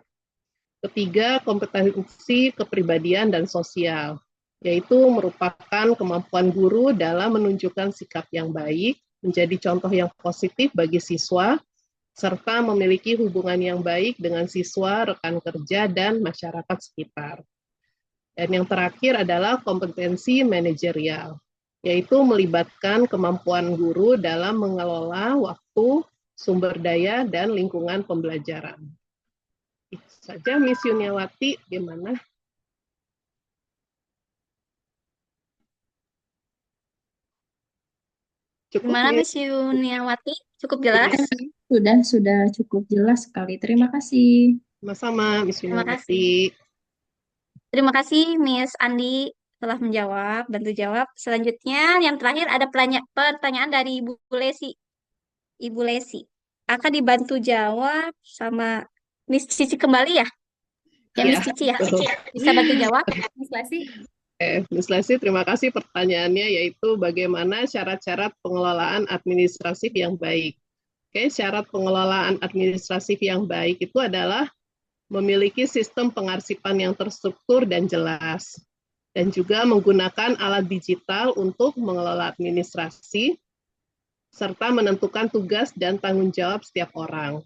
Ketiga, kompetensi kepribadian dan sosial, yaitu merupakan kemampuan guru dalam menunjukkan sikap yang baik, menjadi contoh yang positif bagi siswa, serta memiliki hubungan yang baik dengan siswa, rekan kerja, dan masyarakat sekitar. Dan yang terakhir adalah kompetensi manajerial, yaitu melibatkan kemampuan guru dalam mengelola waktu, sumber daya, dan lingkungan pembelajaran. Itu saja Miss Yuniawati, gimana? Gimana Miss Yuniawati? Cukup jelas? Sudah cukup jelas sekali. Terima kasih. Sama-sama Miss Terima Yuniawati. Terima kasih Miss Andi telah menjawab, bantu jawab. Selanjutnya yang terakhir ada pertanyaan dari Ibu Lesi. Ibu Lesi akan dibantu jawab sama Miss Cici kembali ya? Ya Miss Cici ya? Bisa bantu jawab Miss Lesi? Miss Lesi, terima kasih pertanyaannya, yaitu bagaimana syarat-syarat pengelolaan administratif yang baik. Oke, syarat pengelolaan administratif yang baik itu adalah memiliki sistem pengarsipan yang terstruktur dan jelas, dan juga menggunakan alat digital untuk mengelola administrasi, serta menentukan tugas dan tanggung jawab setiap orang.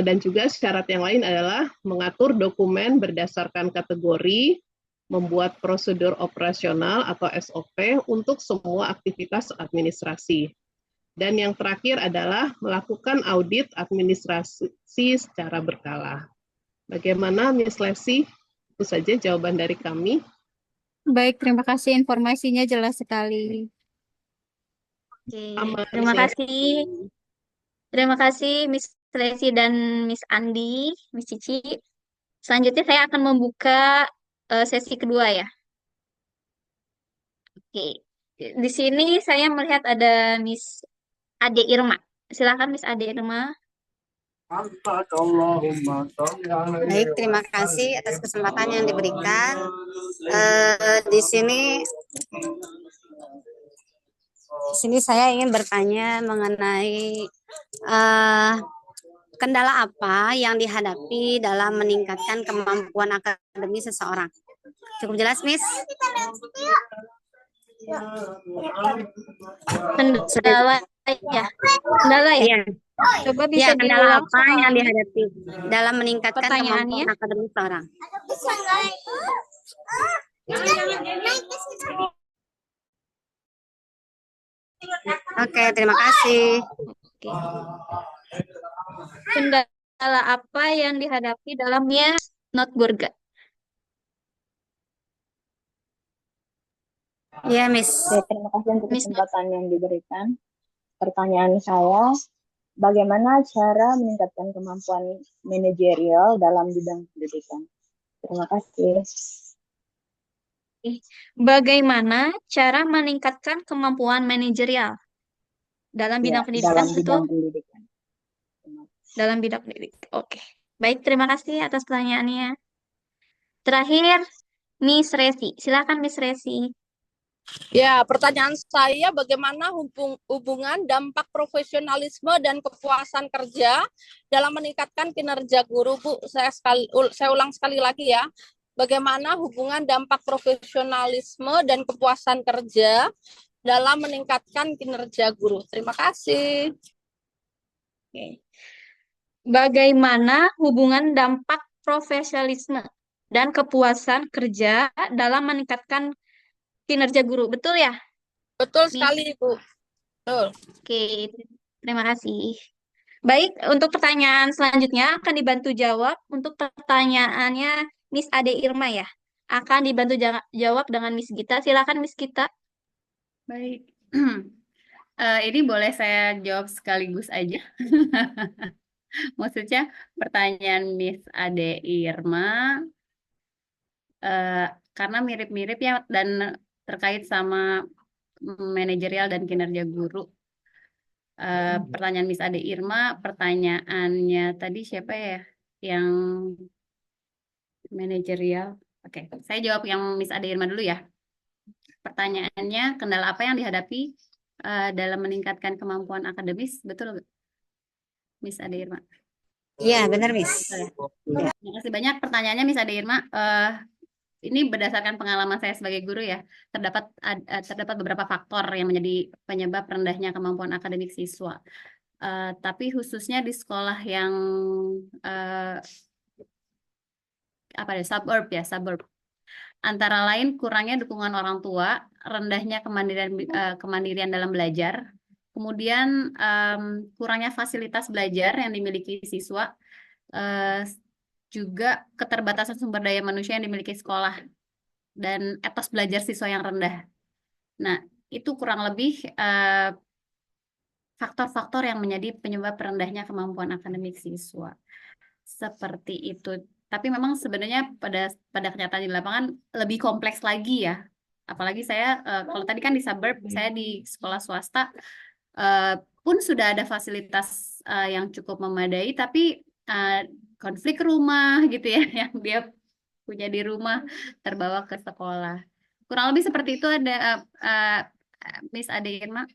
Dan juga syarat yang lain adalah mengatur dokumen berdasarkan kategori, membuat prosedur operasional atau SOP untuk semua aktivitas administrasi. Dan yang terakhir adalah melakukan audit administrasi secara berkala. Bagaimana Miss Lesi? Itu saja jawaban dari kami. Baik, terima kasih informasinya jelas sekali. Oke, terima kasih. Terima kasih Miss Lesi dan Miss Andi, Miss Cici. Selanjutnya saya akan membuka sesi kedua ya. Oke, di sini saya melihat ada Miss Ade Irma. Silakan Miss Ade Irma. Baik, terima kasih atas kesempatan yang diberikan. Di sini saya ingin bertanya mengenai kendala apa yang dihadapi dalam meningkatkan kemampuan akademis seseorang. Cukup jelas, Miss? Kendala ya. Kendala ya. Iya. Coba bisa kendala diulang apa yang soalnya. dihadapi dalam meningkatkan Pertanyaannya? kemampuan akademis seseorang? Oke, terima kasih. Kendala apa yang dihadapi dalamnya Notburga? Iya, Miss. Oke, terima kasih untuk Miss Not. kesempatan yang diberikan. Pertanyaan saya, bagaimana cara meningkatkan kemampuan manajerial dalam bidang pendidikan? Terima kasih. Bagaimana cara meningkatkan kemampuan manajerial dalam Ya, bidang pendidikan, dalam betul? bidang pendidikan. Dalam bidang pendidikan. Oke. Baik, terima kasih atas pertanyaannya. Terakhir, Miss Resi. Silakan Miss Resi. Ya, pertanyaan saya bagaimana hubungan dampak profesionalisme dan kepuasan kerja dalam meningkatkan kinerja guru, Bu? Saya ulang sekali lagi ya. Bagaimana hubungan dampak profesionalisme dan kepuasan kerja dalam meningkatkan kinerja guru? Terima kasih. Oke. Bagaimana hubungan dampak profesionalisme dan kepuasan kerja dalam meningkatkan kinerja guru? Betul ya? Betul Miss? sekali, Bu. Betul. Oke, terima kasih. Baik, untuk pertanyaan selanjutnya akan dibantu jawab. Untuk pertanyaannya Miss Ade Irma ya. Akan dibantu jawab dengan Miss Gita. Silakan Miss Gita. Baik. Ini boleh saya jawab sekaligus aja. Maksudnya pertanyaan Miss Ade Irma karena mirip-mirip ya dan terkait sama manajerial dan kinerja guru. Pertanyaan Miss Ade Irma, pertanyaannya tadi siapa ya yang manajerial? Oke, saya jawab yang Miss Ade Irma dulu ya. Pertanyaannya, kendala apa yang dihadapi dalam meningkatkan kemampuan akademis? Betul nggak, Miss Ade Irma? Iya, benar, Miss. Ya. Terima kasih banyak pertanyaannya, Miss Ade Irma. Ini berdasarkan pengalaman saya sebagai guru ya, terdapat beberapa faktor yang menjadi penyebab rendahnya kemampuan akademik siswa. Tapi khususnya di sekolah yang suburb. Antara lain kurangnya dukungan orang tua, rendahnya kemandirian dalam belajar, kemudian kurangnya fasilitas belajar yang dimiliki siswa, juga keterbatasan sumber daya manusia yang dimiliki sekolah, dan etos belajar siswa yang rendah. Nah, itu kurang lebih faktor-faktor yang menjadi penyebab rendahnya kemampuan akademik siswa. Seperti itu. Tapi memang sebenarnya pada kenyataan di lapangan lebih kompleks lagi ya. Apalagi saya, kalau tadi kan di suburb, saya di sekolah swasta, pun sudah ada fasilitas yang cukup memadai, tapi konflik rumah gitu ya, yang dia punya di rumah terbawa ke sekolah. Kurang lebih seperti itu ada Miss Ade Irma.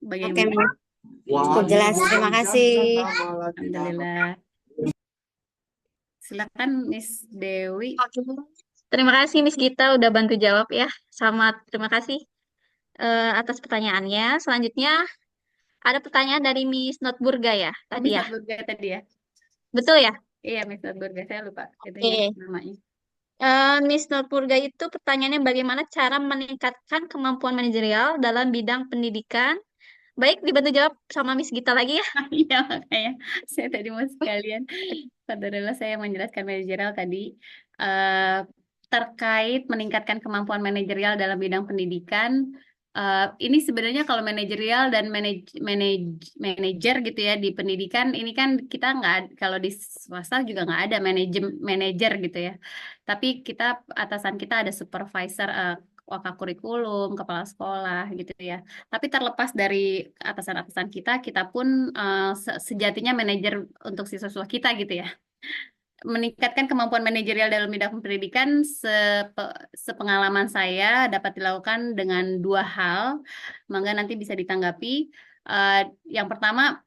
Bagaimana? Oke, cukup jelas. Terima kasih. Alhamdulillah. Silakan Miss Dewi. Terima kasih Miss Gita udah bantu jawab ya. Terima kasih atas pertanyaannya. Selanjutnya ada pertanyaan dari Miss Notburga ya tadi Miss ya. Notburga tadi ya. Betul ya? Iya, Miss Notburga, saya lupa Oke. namanya. Miss Notburga itu pertanyaannya bagaimana cara meningkatkan kemampuan manajerial dalam bidang pendidikan. Baik, dibantu jawab sama Miss Gita lagi ya. Iya, makanya saya tadi mau sekalian. Saudara saya menjelaskan manajerial tadi terkait meningkatkan kemampuan manajerial dalam bidang pendidikan. Ini sebenarnya kalau manajerial dan manajer gitu ya di pendidikan ini kan kita nggak, kalau di swasta juga nggak ada manajer gitu ya. Tapi atasan kita ada supervisor, waka kurikulum, kepala sekolah gitu ya. Tapi terlepas dari atasan-atasan kita pun sejatinya manajer untuk siswa-siswa kita gitu ya. Meningkatkan kemampuan manajerial dalam bidang pendidikan sepengalaman saya dapat dilakukan dengan dua hal. Mangga nanti bisa ditanggapi. Yang pertama,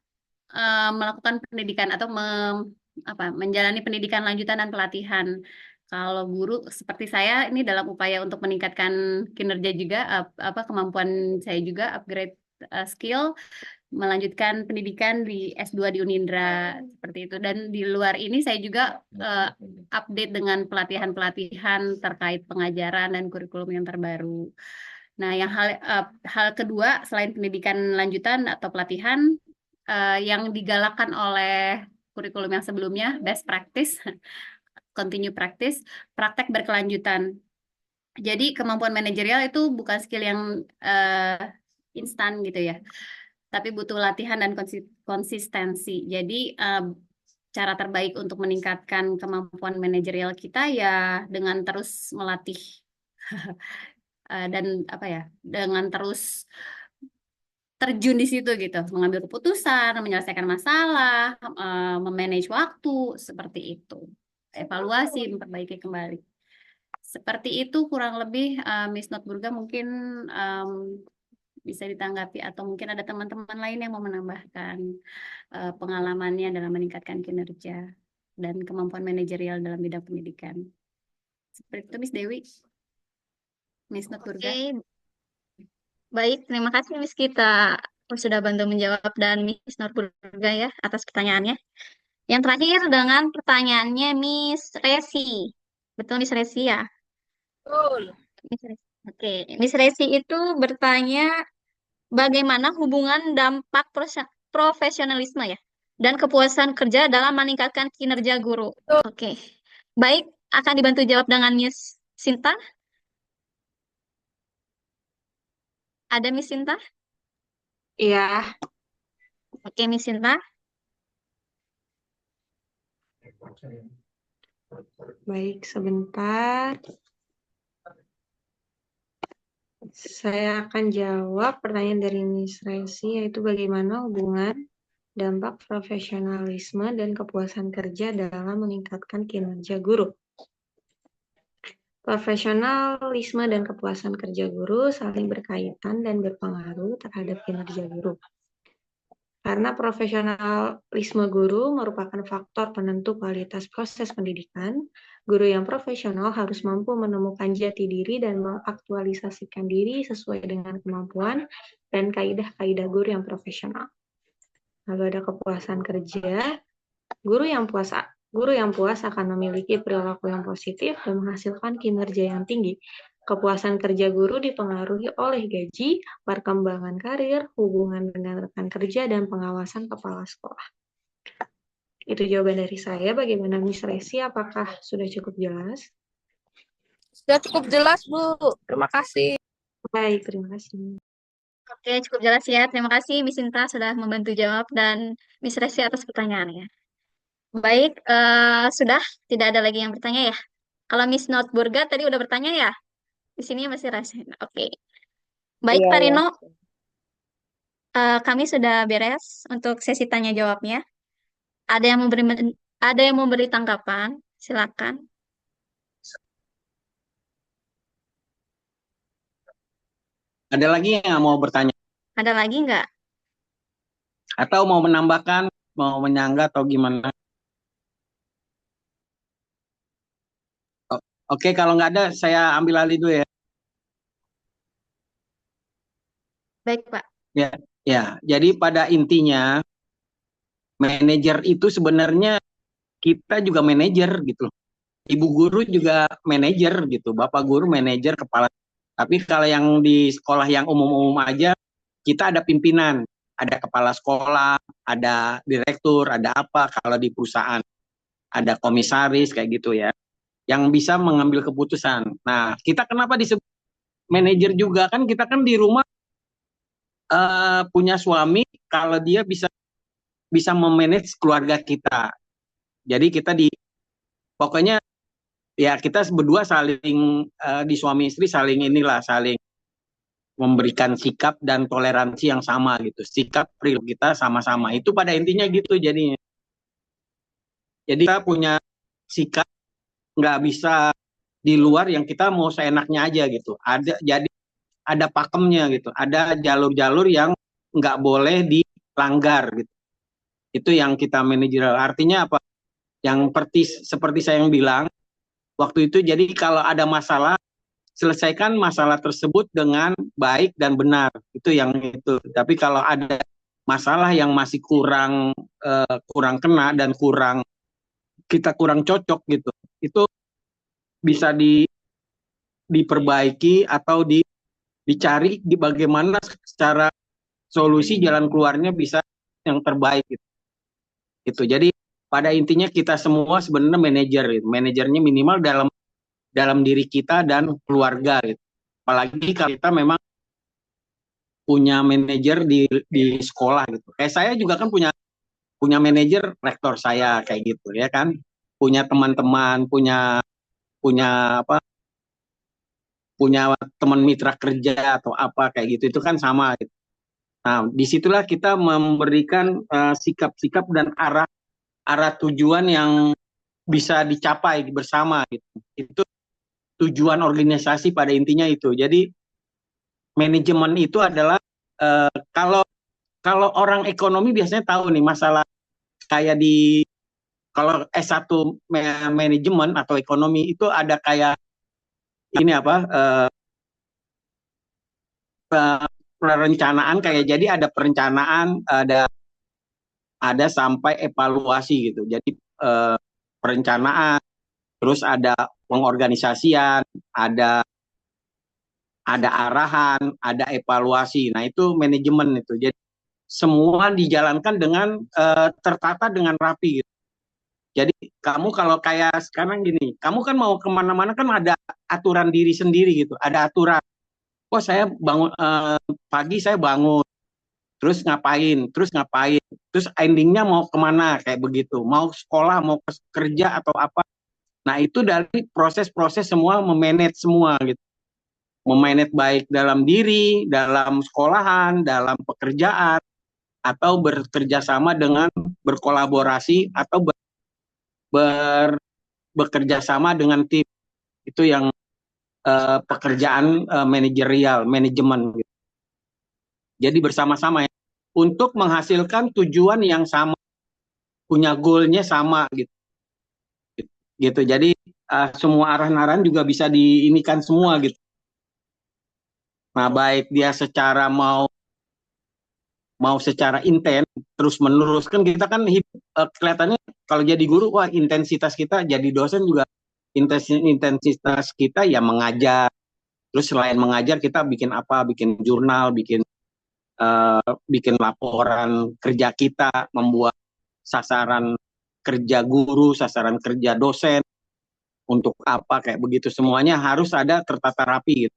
melakukan pendidikan atau menjalani pendidikan lanjutan dan pelatihan. Kalau guru seperti saya ini dalam upaya untuk meningkatkan kinerja juga, kemampuan saya juga, upgrade skill, melanjutkan pendidikan di S2 di Unindra seperti itu. Dan di luar ini saya juga update dengan pelatihan-pelatihan terkait pengajaran dan kurikulum yang terbaru. Nah, yang hal kedua selain pendidikan lanjutan atau pelatihan yang digalakkan oleh kurikulum yang sebelumnya, best practice, continue practice, praktek berkelanjutan. Jadi kemampuan manajerial itu bukan skill yang instan gitu ya, tapi butuh latihan dan konsistensi. Jadi cara terbaik untuk meningkatkan kemampuan manajerial kita ya dengan terus melatih dan apa ya, dengan terus terjun di situ gitu, mengambil keputusan, menyelesaikan masalah, memanage waktu, seperti itu. Evaluasi, memperbaiki kembali. Seperti itu kurang lebih Miss Notburga mungkin bisa ditanggapi atau mungkin ada teman-teman lain yang mau menambahkan pengalamannya dalam meningkatkan kinerja dan kemampuan manajerial dalam bidang pendidikan. Seperti itu Miss Dewi, Miss Notburga. Oke, baik. Terima kasih Miss Gita sudah bantu menjawab dan Miss Nurburga ya atas pertanyaannya. Yang terakhir dengan pertanyaannya Miss Resi. Betul Miss Resi ya? Betul. Miss Resi. Oke, Miss Resi itu bertanya bagaimana hubungan dampak profesionalisme ya dan kepuasan kerja dalam meningkatkan kinerja guru. Oke, baik, akan dibantu jawab dengan Miss Sinta. Ada Miss Sinta? Iya, Oke, Miss Sinta. baik sebentar. Saya akan jawab pertanyaan dari Miss Resi, yaitu bagaimana hubungan dampak profesionalisme dan kepuasan kerja dalam meningkatkan kinerja guru. Profesionalisme dan kepuasan kerja guru saling berkaitan dan berpengaruh terhadap kinerja guru. Karena profesionalisme guru merupakan faktor penentu kualitas proses pendidikan, guru yang profesional harus mampu menemukan jati diri dan mengaktualisasikan diri sesuai dengan kemampuan dan kaidah-kaidah guru yang profesional. Lalu ada kepuasan kerja, guru yang puas akan memiliki perilaku yang positif dan menghasilkan kinerja yang tinggi. Kepuasan kerja guru dipengaruhi oleh gaji, perkembangan karir, hubungan dengan rekan kerja, dan pengawasan kepala sekolah. Itu jawaban dari saya. Bagaimana Miss Resi? Apakah sudah cukup jelas? Sudah cukup jelas, Bu. Terima kasih. Baik, terima kasih. Oke, cukup jelas ya. Terima kasih Miss Sinta sudah membantu jawab dan Miss Resi atas pertanyaannya. Baik, sudah tidak ada lagi yang bertanya ya. Kalau Miss Notburga tadi udah bertanya ya? Di sini masih rahasia. Oke. Baik, Iya, Pak iya. Rino, kami sudah beres untuk sesi tanya jawabnya. Ada yang memberi tanggapan? Silakan. Ada lagi yang mau bertanya? Ada lagi nggak? Atau mau menambahkan, mau menyanggah atau gimana? Oke, kalau nggak ada, saya ambil alih dulu ya. Baik, Pak. Ya. Jadi pada intinya, manajer itu sebenarnya kita juga manajer gitu. Ibu guru juga manajer gitu. Bapak guru manajer, kepala. Tapi kalau yang di sekolah yang umum-umum aja, kita ada pimpinan. Ada kepala sekolah, ada direktur, ada apa. Kalau di perusahaan, ada komisaris, kayak gitu ya. Yang bisa mengambil keputusan. Nah, kita kenapa disebut manajer juga? Kan kita kan di rumah punya suami, kalau dia bisa memanage keluarga kita. Jadi kita pokoknya ya kita berdua saling di suami istri saling memberikan sikap dan toleransi yang sama gitu. Sikap perilaku kita sama-sama. Itu pada intinya gitu jadinya. Jadi kita punya sikap nggak bisa di luar yang kita mau seenaknya aja gitu. Jadi ada pakemnya gitu. Ada jalur-jalur yang nggak boleh dilanggar gitu. Itu yang kita manajerial. Artinya apa? Yang seperti saya yang bilang, waktu itu jadi kalau ada masalah, selesaikan masalah tersebut dengan baik dan benar. Itu yang itu. Tapi kalau ada masalah yang masih kurang kena dan kita kurang cocok gitu, itu bisa diperbaiki atau dicari bagaimana secara solusi jalan keluarnya bisa yang terbaik gitu. Jadi pada intinya kita semua sebenarnya manajer gitu. Manajernya minimal dalam dalam diri kita dan keluarga gitu. Apalagi kalau kita memang punya manajer di sekolah gitu. Kayak saya juga kan punya manajer rektor saya kayak gitu ya kan. Punya teman-teman, punya apa? Punya teman mitra kerja atau apa kayak gitu. Itu kan sama gitu. Nah, disitulah kita memberikan sikap-sikap dan arah tujuan yang bisa dicapai bersama gitu. Itu tujuan organisasi pada intinya itu. Jadi manajemen itu adalah kalau orang ekonomi biasanya tahu nih masalah kayak kalau S1 manajemen atau ekonomi itu ada kayak ini apa perencanaan kayak jadi ada perencanaan ada sampai evaluasi gitu. Jadi perencanaan, terus ada pengorganisasian, ada arahan, ada evaluasi. Nah, itu manajemen itu. Jadi semua dijalankan dengan tertata dengan rapi gitu. Jadi kamu kalau kayak sekarang gini, kamu kan mau kemana-mana kan ada aturan diri sendiri gitu, ada aturan. Oh, saya bangun pagi saya bangun, terus ngapain, terus endingnya mau kemana kayak begitu, mau sekolah, mau kerja atau apa. Nah, itu dari proses-proses semua memanage semua gitu. Memanage baik dalam diri, dalam sekolahan, dalam pekerjaan, atau bekerja sama dengan berkolaborasi atau bekerja sama dengan tim. Itu yang pekerjaan manajerial, manajemen gitu. Jadi bersama-sama ya untuk menghasilkan tujuan yang sama, punya goalnya sama gitu. Gitu. Jadi semua arahan-arahan juga bisa diinikan semua gitu. Nah, baik dia secara mau secara intens terus menerus kan kita kan kelihatannya kalau jadi guru wah intensitas kita jadi dosen juga intensitas kita ya mengajar, terus selain mengajar kita bikin apa, bikin jurnal, bikin laporan kerja kita, membuat sasaran kerja guru, sasaran kerja dosen untuk apa kayak begitu, semuanya harus ada tertata rapi gitu.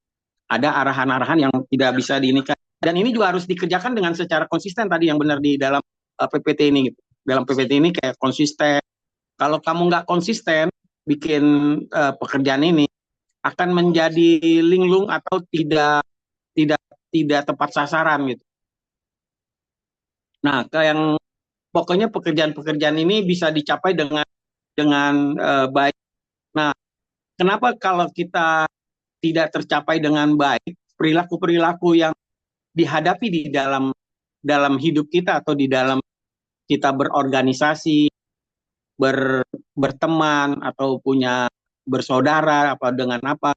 Ada arahan-arahan yang tidak bisa diinikan. Dan ini juga harus dikerjakan dengan secara konsisten tadi yang benar di dalam PPT ini gitu. Dalam PPT ini kayak konsisten. Kalau kamu nggak konsisten bikin pekerjaan ini akan menjadi linglung atau tidak tepat sasaran gitu. Nah, yang pokoknya pekerjaan-pekerjaan ini bisa dicapai dengan baik. Nah, kenapa kalau kita tidak tercapai dengan baik, perilaku-perilaku yang dihadapi di dalam hidup kita atau di dalam kita berorganisasi, berteman atau punya bersaudara apa dengan apa,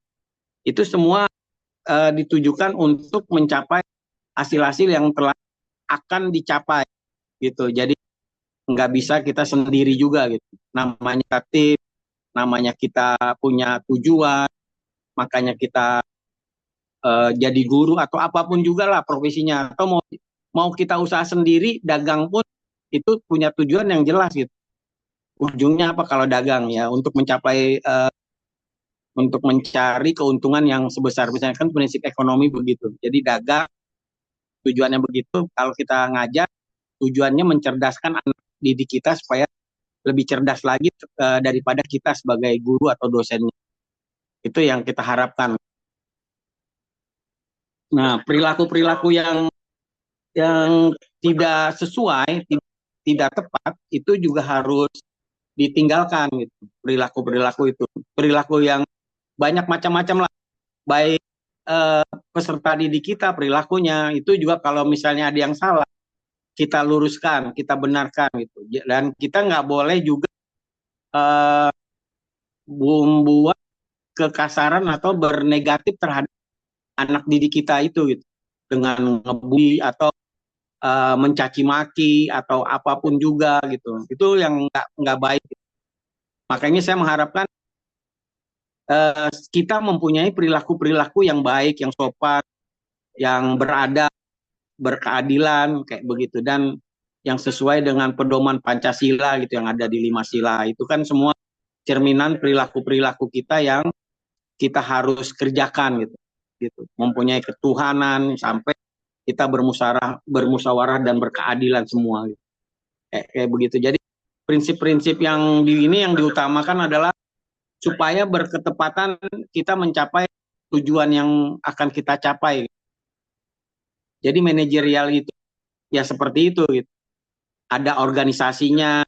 itu semua ditujukan untuk mencapai hasil-hasil yang telah akan dicapai gitu. Jadi nggak bisa kita sendiri juga gitu. Namanya tim, namanya kita punya tujuan, makanya kita jadi guru atau apapun juga lah profesinya, atau mau kita usaha sendiri, dagang pun itu punya tujuan yang jelas gitu. Ujungnya apa kalau dagang ya, untuk mencapai untuk mencari keuntungan yang sebesar-besarnya, kan prinsip ekonomi begitu. Jadi dagang tujuannya begitu, kalau kita ngajar tujuannya mencerdaskan anak didik kita supaya lebih cerdas lagi daripada kita sebagai guru atau dosennya. Itu yang kita harapkan. Nah, perilaku-perilaku yang tidak sesuai, tidak tepat, itu juga harus ditinggalkan gitu. Perilaku-perilaku itu. Perilaku yang banyak macam-macam lah. Baik peserta didik kita, perilakunya, itu juga kalau misalnya ada yang salah, kita luruskan, kita benarkan gitu. Dan kita nggak boleh juga membuat kekasaran atau bernegatif terhadap anak didik kita itu gitu, dengan ngebully atau mencaci maki atau apapun juga gitu. Itu yang nggak baik. Makanya saya mengharapkan kita mempunyai perilaku-perilaku yang baik, yang sopan, yang beradab, berkeadilan kayak begitu, dan yang sesuai dengan pedoman Pancasila gitu yang ada di 5 sila. Itu kan semua cerminan perilaku-perilaku kita yang kita harus kerjakan gitu. Mempunyai ketuhanan sampai kita bermusyawarah dan berkeadilan semua gitu. Kayak begitu. Jadi prinsip-prinsip yang yang diutamakan adalah supaya berketepatan kita mencapai tujuan yang akan kita capai. Jadi manajerial itu ya seperti itu gitu. Ada organisasinya,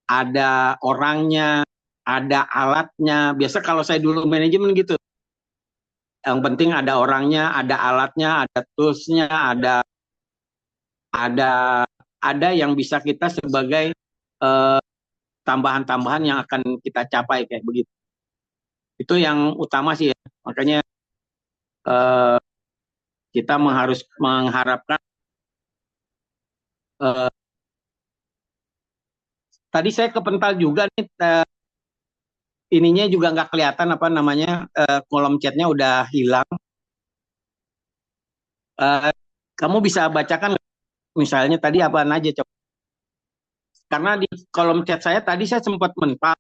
ada orangnya, ada alatnya. Biasa kalau saya dulu manajemen gitu. Yang penting ada orangnya, ada alatnya, ada toolsnya, ada yang bisa kita sebagai tambahan-tambahan yang akan kita capai kayak begitu. Itu yang utama sih ya. Makanya kita harus mengharapkan tadi saya kepental juga nih ininya juga nggak kelihatan apa namanya kolom chatnya udah hilang. Kamu bisa bacakan misalnya tadi apa aja coba. Karena di kolom chat saya tadi saya sempat mentok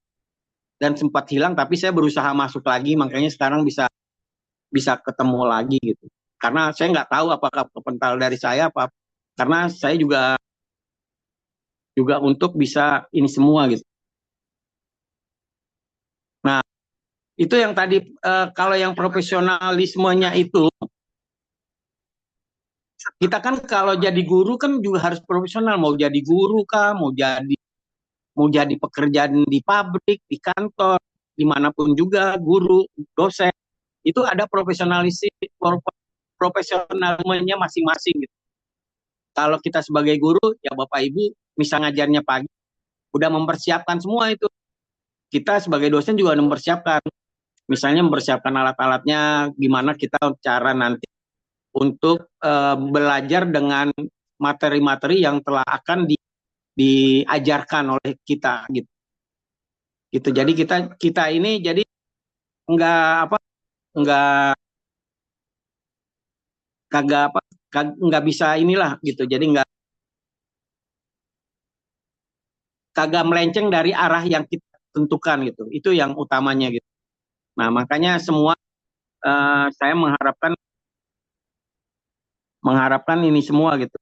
dan sempat hilang, tapi saya berusaha masuk lagi, makanya sekarang bisa ketemu lagi gitu. Karena saya nggak tahu apakah kepental dari saya apa, karena saya juga untuk bisa ini semua gitu. Nah, itu yang tadi kalau yang profesionalismenya itu kita kan kalau jadi guru kan juga harus profesional, mau jadi guru kah, mau jadi pekerjaan di pabrik, di kantor, dimanapun juga guru, dosen itu ada profesionalismenya masing-masing gitu. Kalau kita sebagai guru ya Bapak Ibu misal ngajarnya pagi udah mempersiapkan semua itu. Kita sebagai dosen juga mempersiapkan, misalnya mempersiapkan alat-alatnya, gimana kita cara nanti untuk belajar dengan materi-materi yang telah akan diajarkan oleh kita gitu. Jadi kita ini jadi nggak bisa inilah gitu. Jadi kagak melenceng dari arah yang kita tentukan gitu. Itu yang utamanya gitu. Nah, makanya semua saya mengharapkan ini semua gitu.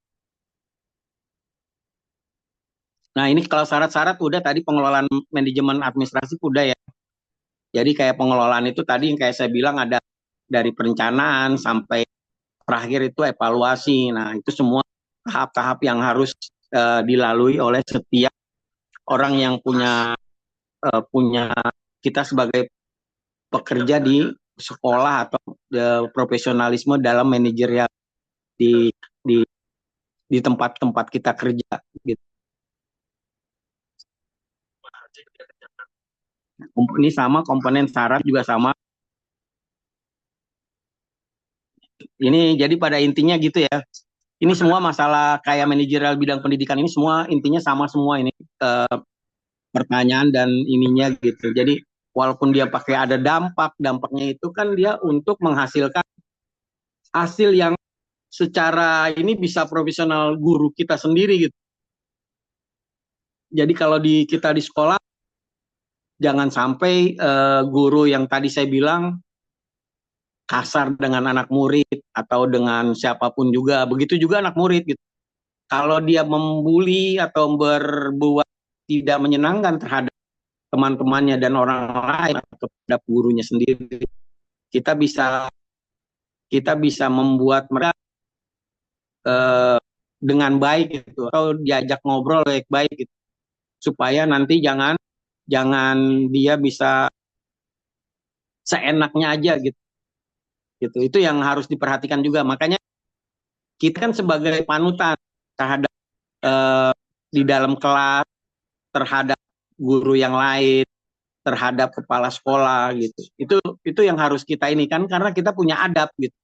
Nah, ini kalau syarat-syarat udah tadi pengelolaan manajemen administrasi udah ya. Jadi kayak pengelolaan itu tadi yang kayak saya bilang ada dari perencanaan sampai terakhir itu evaluasi. Nah, itu semua tahap-tahap yang harus dilalui oleh setiap orang yang punya kita sebagai pekerja di sekolah atau profesionalisme dalam manajerial di tempat-tempat kita kerja gitu. Ini sama komponen syarat juga sama. Ini jadi pada intinya gitu ya. Ini semua masalah kayak manajerial bidang pendidikan ini semua intinya sama semua ini pertanyaan dan ininya gitu. Jadi walaupun dia pakai ada dampaknya itu kan dia untuk menghasilkan hasil yang secara ini bisa profesional guru kita sendiri gitu. Jadi kalau kita di sekolah jangan sampai guru yang tadi saya bilang kasar dengan anak murid atau dengan siapapun juga. Begitu juga anak murid gitu. Kalau dia membuli atau berbuat tidak menyenangkan terhadap teman-temannya dan orang lain atau terhadap gurunya sendiri, kita bisa membuat mereka dengan baik gitu atau diajak ngobrol baik-baik gitu. Supaya nanti jangan dia bisa seenaknya aja gitu. Itu yang harus diperhatikan juga. Makanya kita kan sebagai panutan terhadap di dalam kelas, terhadap guru yang lain, terhadap kepala sekolah gitu. Itu yang harus kita ini kan karena kita punya adab gitu.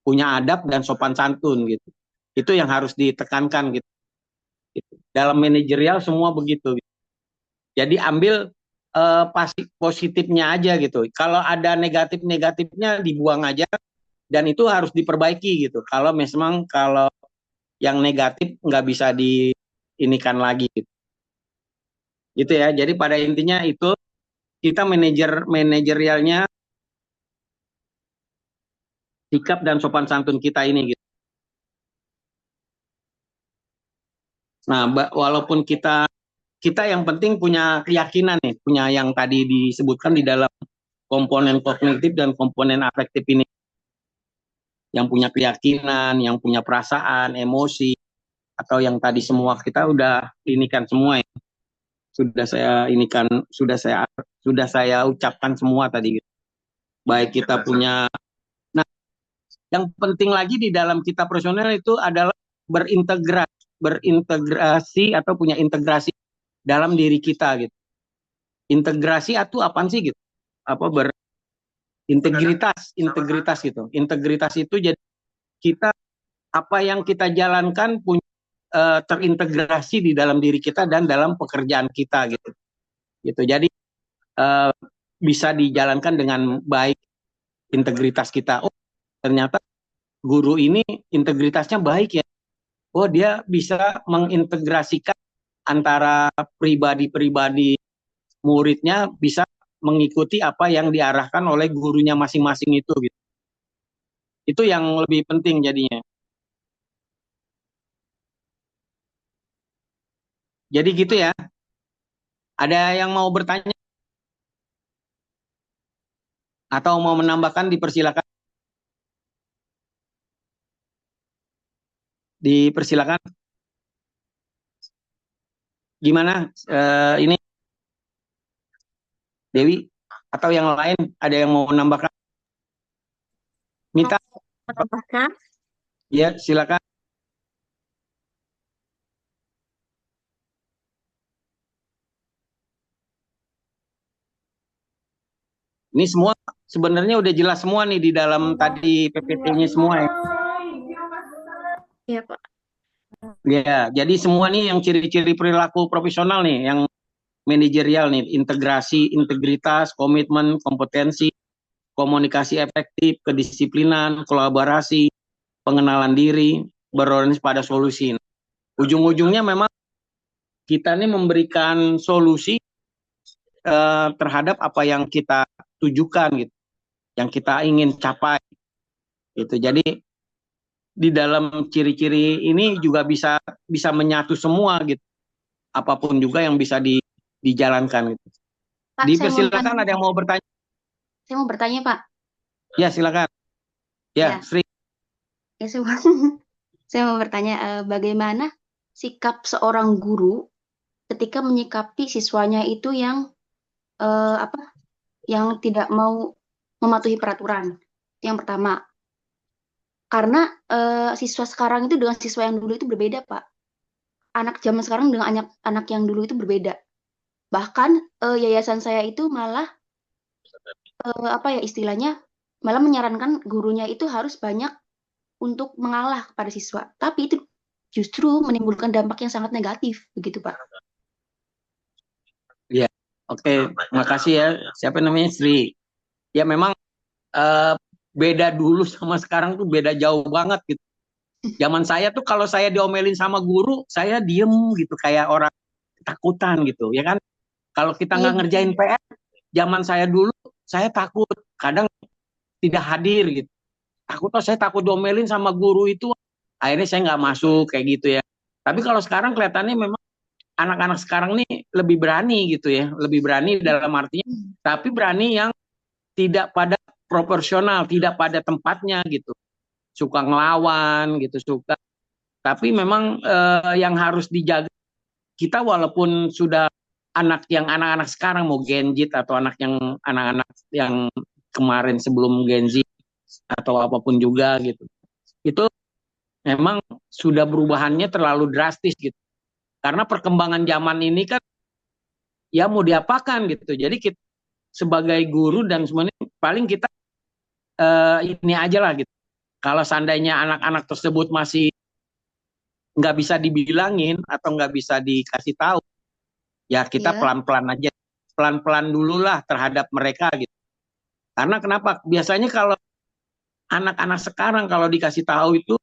Punya adab dan sopan santun gitu. Itu yang harus ditekankan gitu. Dalam manajerial semua begitu gitu. Jadi ambil positifnya aja gitu. Kalau ada negatifnya dibuang aja dan itu harus diperbaiki gitu. Kalau memang yang negatif nggak bisa diinikan lagi gitu ya. Jadi pada intinya itu kita manajerialnya sikap dan sopan santun kita ini gitu. Nah, walaupun kita yang penting punya keyakinan nih, punya yang tadi disebutkan di dalam komponen kognitif dan komponen afektif ini. Yang punya keyakinan, yang punya perasaan, emosi, atau yang tadi semua kita udah inikan semua ya. Sudah saya inikan, sudah saya ucapkan semua tadi gitu. Baik kita punya. Nah, yang penting lagi di dalam kita profesional itu adalah berintegrasi atau punya integrasi dalam diri kita gitu. Integrasi itu apaan sih gitu? Apa integritas gitu. Integritas itu jadi kita apa yang kita jalankan punya terintegrasi di dalam diri kita dan dalam pekerjaan kita gitu. Jadi bisa dijalankan dengan baik integritas kita. Oh, ternyata guru ini integritasnya baik ya. Oh, dia bisa mengintegrasikan antara pribadi-pribadi muridnya, bisa mengikuti apa yang diarahkan oleh gurunya masing-masing itu gitu. Itu yang lebih penting jadinya. Jadi gitu ya. Ada yang mau bertanya atau mau menambahkan, dipersilakan. Dipersilakan. Gimana ini Dewi atau yang lain ada yang mau menambahkan? Minta Menambahkan? Ya, silakan. Ini semua sebenarnya udah jelas semua nih di dalam tadi PPT-nya semua ya. Iya, Pak. Ya, jadi semua nih yang ciri-ciri perilaku profesional nih, yang manajerial nih, integrasi, integritas, komitmen, kompetensi, komunikasi efektif, kedisiplinan, kolaborasi, pengenalan diri, berorientasi pada solusi. Ujung-ujungnya memang kita nih memberikan solusi terhadap apa yang kita tujukan gitu, yang kita ingin capai gitu. Jadi di dalam ciri-ciri ini juga bisa menyatu semua gitu, apapun juga yang bisa dijalankan gitu. Pak, Dipersilakan, ada yang mau bertanya? Saya mau bertanya, Pak. Ya, silakan. Ya, Sri. Ya, saya mau bertanya, bagaimana sikap seorang guru ketika menyikapi siswanya itu yang yang tidak mau mematuhi peraturan. Yang pertama, karena siswa sekarang itu dengan siswa yang dulu itu berbeda, Pak. Anak zaman sekarang dengan anak yang dulu itu berbeda. Bahkan yayasan saya itu malah istilahnya malah menyarankan gurunya itu harus banyak untuk mengalah kepada siswa. Tapi itu justru menimbulkan dampak yang sangat negatif, begitu Pak. Ya, oke, makasih ya. Siapa namanya? Sri. Ya memang beda dulu sama sekarang tuh beda jauh banget gitu. Zaman saya tuh kalau saya diomelin sama guru, saya diem gitu kayak orang ketakutan gitu, ya kan? Kalau kita nggak ngerjain PR, zaman saya dulu saya takut, kadang tidak hadir gitu. Saya takut diomelin sama guru itu, akhirnya saya nggak masuk kayak gitu ya. Tapi kalau sekarang kelihatannya memang anak-anak sekarang nih lebih berani gitu ya, lebih berani dalam artinya, tapi berani yang tidak pada proporsional, tidak pada tempatnya gitu. Suka ngelawan gitu, suka. Tapi memang yang harus dijaga, kita walaupun sudah anak-anak sekarang mau Gen Z atau anak-anak yang kemarin sebelum Gen Z atau apapun juga gitu, itu memang sudah perubahannya terlalu drastis gitu. Karena perkembangan zaman ini kan ya mau diapakan gitu. Jadi kita sebagai guru dan semuanya paling kita ini aja lah gitu. Kalau seandainya anak-anak tersebut masih nggak bisa dibilangin atau nggak bisa dikasih tahu, ya kita pelan-pelan aja, pelan-pelan dulu lah terhadap mereka gitu. Karena kenapa? Biasanya kalau anak-anak sekarang kalau dikasih tahu itu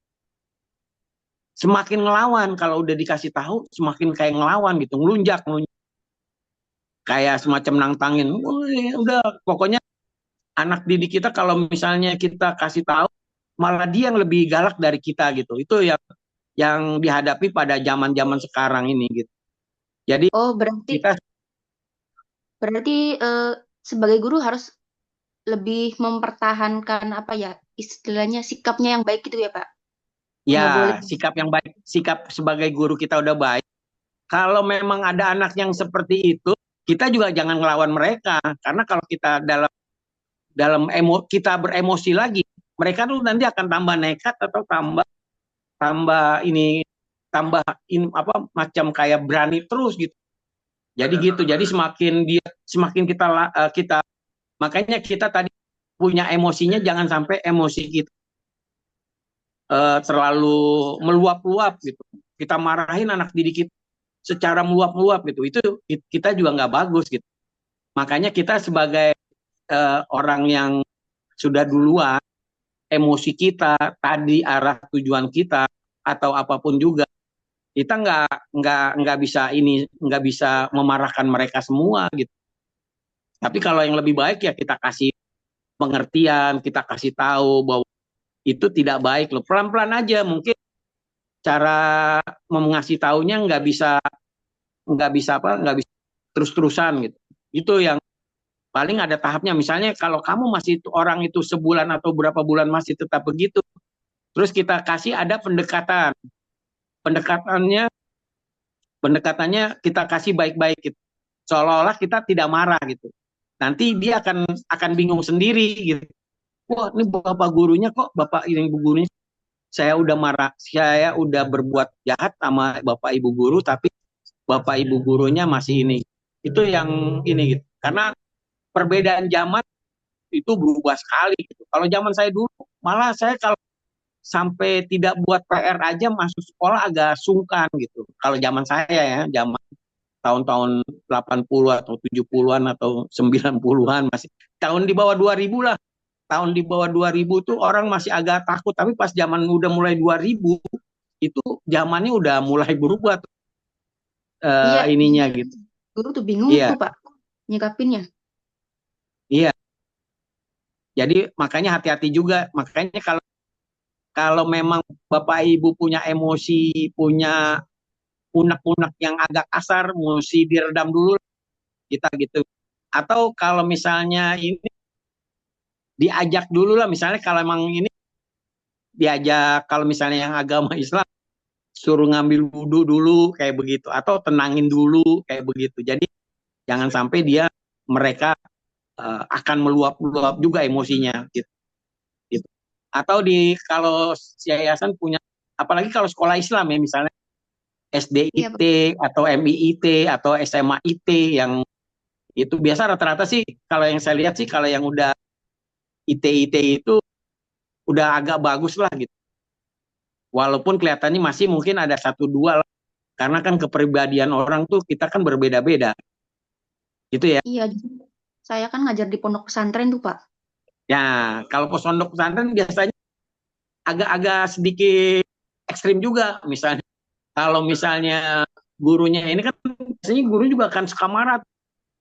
semakin ngelawan, kalau udah dikasih tahu semakin kayak ngelawan gitu, ngelunjak, kayak semacam nantangin. Udah, pokoknya anak didik kita kalau misalnya kita kasih tahu malah dia yang lebih galak dari kita gitu. Itu yang dihadapi pada zaman-zaman sekarang ini gitu. Jadi Oh, berarti kita sebagai guru harus lebih mempertahankan apa ya istilahnya sikapnya yang baik gitu ya Pak. Nggak boleh. ya sikap yang baik, sikap sebagai guru kita udah baik. Kalau memang ada anak yang seperti itu, kita juga jangan ngelawan mereka. Karena kalau kita kita beremosi lagi, mereka tuh nanti akan tambah nekat atau tambah ini apa macam kayak berani terus gitu. Jadi gitu. Jadi semakin kita makanya kita tadi punya emosinya, jangan sampai emosi kita terlalu meluap-luap gitu. Kita marahin anak didik kita secara meluap-luap gitu. Itu kita juga nggak bagus gitu. Makanya kita sebagai orang yang sudah duluan, emosi kita tadi arah tujuan kita atau apapun juga, kita nggak bisa memarahkan mereka semua gitu. Tapi kalau yang lebih baik ya kita kasih pengertian, kita kasih tahu bahwa itu tidak baik loh. Pelan-pelan aja, mungkin cara mengasih taunya nggak bisa terus-terusan gitu. Itu yang paling ada tahapnya. Misalnya kalau kamu masih orang itu sebulan atau berapa bulan masih tetap begitu, terus kita kasih ada pendekatannya kita kasih baik-baik gitu. Seolah-olah kita tidak marah gitu. Nanti dia akan bingung sendiri gitu. Wah, ini bapak gurunya kok, bapak ibu gurunya saya udah marah, saya udah berbuat jahat sama bapak ibu guru, tapi bapak ibu gurunya masih ini. Itu yang ini gitu. Karena perbedaan zaman itu berubah sekali gitu. Kalau zaman saya dulu, malah saya kalau sampai tidak buat PR aja masuk sekolah agak sungkan gitu. Kalau zaman saya ya, zaman tahun-tahun 80 atau 70-an atau 90-an, masih tahun di bawah 2000 lah. Tahun di bawah 2000 tuh orang masih agak takut, tapi pas zaman udah mulai 2000 itu zamannya udah mulai berubah tuh, Iya, ininya gitu. guru tuh bingung Iya, tuh Pak nyikapinnya. iya. Jadi makanya hati-hati juga. Makanya kalau memang Bapak Ibu punya emosi, punya unek-unek yang agak kasar, mesti diredam dulu kita gitu. Atau kalau misalnya ini diajak dulu lah, misalnya kalau emang ini diajak, kalau misalnya yang agama Islam suruh ngambil wudhu dulu kayak begitu, atau tenangin dulu kayak begitu. Jadi jangan sampai mereka akan meluap-luap juga emosinya gitu. Atau kalau yayasan punya, apalagi kalau sekolah Islam ya, misalnya SDIT atau MIIT atau SMA IT, yang itu biasa rata-rata sih kalau yang saya lihat sih, kalau yang udah IT itu udah agak bagus lah gitu. Walaupun kelihatannya masih mungkin ada 1-2 lah, karena kan kepribadian orang tuh kita kan berbeda-beda. Gitu ya. Iya, saya kan ngajar di pondok pesantren tuh Pak. Ya, kalau pondok pesantren biasanya agak-agak sedikit ekstrim juga. Misalnya kalau misalnya gurunya ini kan biasanya guru juga akan suka marah,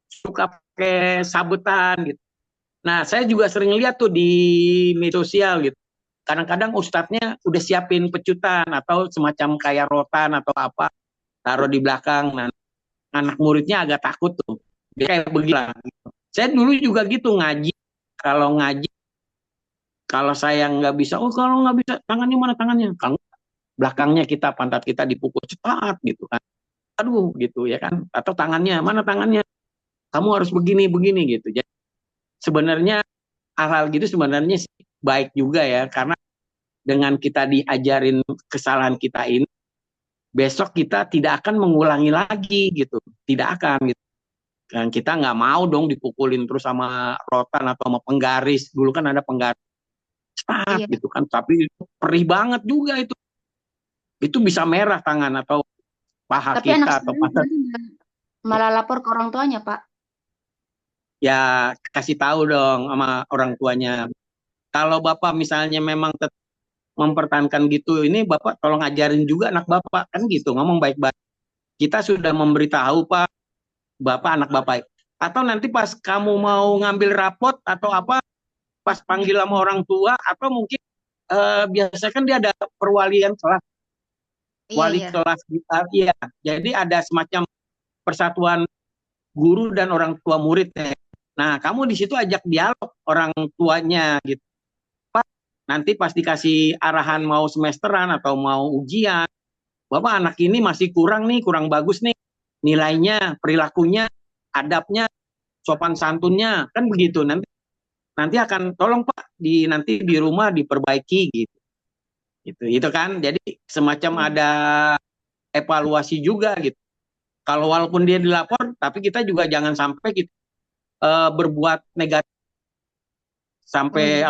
suka pakai sabetan gitu. Nah, saya juga sering lihat tuh di media sosial gitu. Kadang-kadang ustadznya udah siapin pecutan atau semacam kayak rotan atau apa, taruh di belakang. Nah, anak muridnya agak takut tuh. Dia kayak begini. Saya dulu juga gitu ngaji. Kalau saya nggak bisa, kalau nggak bisa, tangannya mana tangannya? Kalau belakangnya pantat kita dipukul cepat gitu kan. Aduh gitu ya kan. Atau tangannya, mana tangannya? Kamu harus begini gitu. Jadi sebenarnya hal-hal gitu sebenarnya baik juga ya, karena dengan kita diajarin kesalahan kita ini, besok kita tidak akan mengulangi lagi gitu, tidak akan gitu. Dan kita nggak mau dong dipukulin terus sama rotan atau sama penggaris. Dulu kan ada penggaris, gitu kan, tapi perih banget juga itu. Itu bisa merah tangan atau paha Tapi anak kita atau saya patah. malah lapor ke orang tuanya Pak. Ya kasih tahu dong sama orang tuanya. Kalau Bapak misalnya memang mempertahankan gitu, ini Bapak tolong ajarin juga anak Bapak, kan gitu, ngomong baik-baik. Kita sudah memberitahu Pak, Bapak anak Bapak. Atau nanti pas kamu mau ngambil rapot atau apa, pas panggil sama orang tua, atau mungkin biasanya kan dia ada perwalian kelas, Iya, wali iya. kelas iya. Jadi ada semacam persatuan guru dan orang tua murid ya. Nah, kamu di situ ajak dialog orang tuanya gitu. Pak, nanti pas dikasih arahan mau semesteran atau mau ujian, Bapak anak ini masih kurang nih, kurang bagus nih nilainya, perilakunya, adabnya, sopan santunnya, kan begitu. Nanti akan tolong Pak nanti di rumah diperbaiki gitu. Itu kan. Jadi semacam ada evaluasi juga gitu. Kalau walaupun dia dilapor, tapi kita juga jangan sampai kita berbuat negatif sampai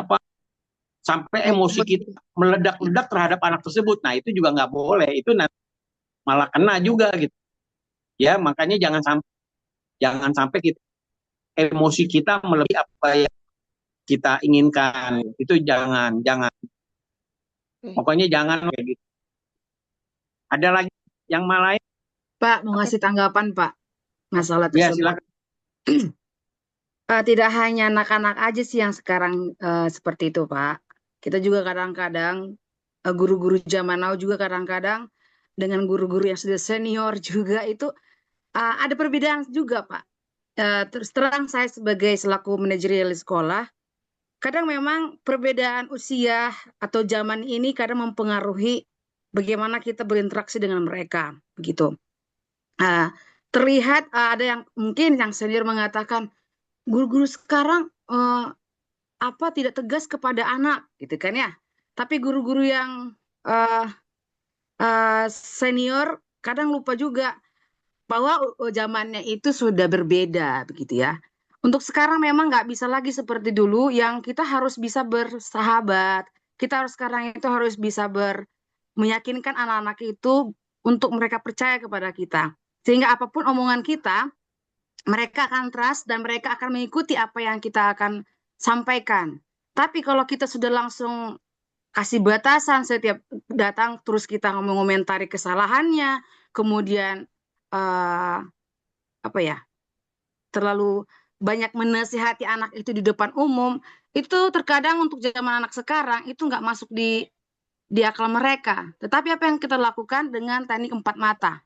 sampai emosi kita meledak-ledak terhadap anak tersebut. Nah, itu juga nggak boleh. Itu nanti malah kena juga gitu. Ya, makanya jangan sampai kita emosi kita melebihi apa yang kita inginkan. Itu jangan. Pokoknya jangan kayak gitu. Ada lagi yang lain? Pak, mau ngasih tanggapan, Pak, masalah Ya, tersebut. silakan. Tidak hanya anak-anak aja sih yang sekarang seperti itu, Pak. Kita juga kadang-kadang guru-guru zaman now juga kadang-kadang dengan guru-guru yang sudah senior juga itu ada perbedaan juga, Pak. Terus terang saya sebagai selaku manajerial di sekolah, kadang memang perbedaan usia atau zaman ini kadang mempengaruhi bagaimana kita berinteraksi dengan mereka, begitu. Terlihat ada yang mungkin yang senior mengatakan guru-guru sekarang tidak tegas kepada anak, gitu kan ya. Tapi guru-guru yang senior kadang lupa juga bahwa zamannya itu sudah berbeda, begitu ya. Untuk sekarang memang nggak bisa lagi seperti dulu yang kita harus bisa bersahabat. Kita harus sekarang itu harus bisa meyakinkan anak-anak itu untuk mereka percaya kepada kita. Sehingga apapun omongan kita, mereka akan trust dan mereka akan mengikuti apa yang kita akan sampaikan. Tapi kalau kita sudah langsung kasih batasan setiap datang terus kita mengomentari kesalahannya, kemudian terlalu banyak menasihati anak itu di depan umum, itu terkadang untuk zaman anak sekarang itu nggak masuk di akal mereka. Tetapi apa yang kita lakukan dengan teknik 4 mata?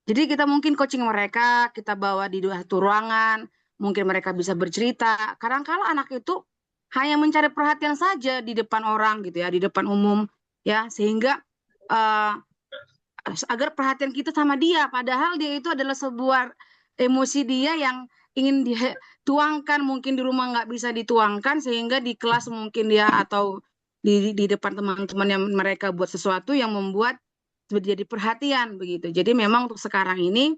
Jadi kita mungkin coaching mereka, kita bawa di satu ruangan, mungkin mereka bisa bercerita. Kadang-kala anak itu hanya mencari perhatian saja di depan orang gitu ya, di depan umum ya, sehingga agar perhatian kita sama dia, padahal dia itu adalah sebuah emosi dia yang ingin dituangkan, mungkin di rumah nggak bisa dituangkan, sehingga di kelas mungkin dia atau di depan teman-teman yang mereka buat sesuatu yang membuat jadi perhatian begitu. Jadi memang untuk sekarang ini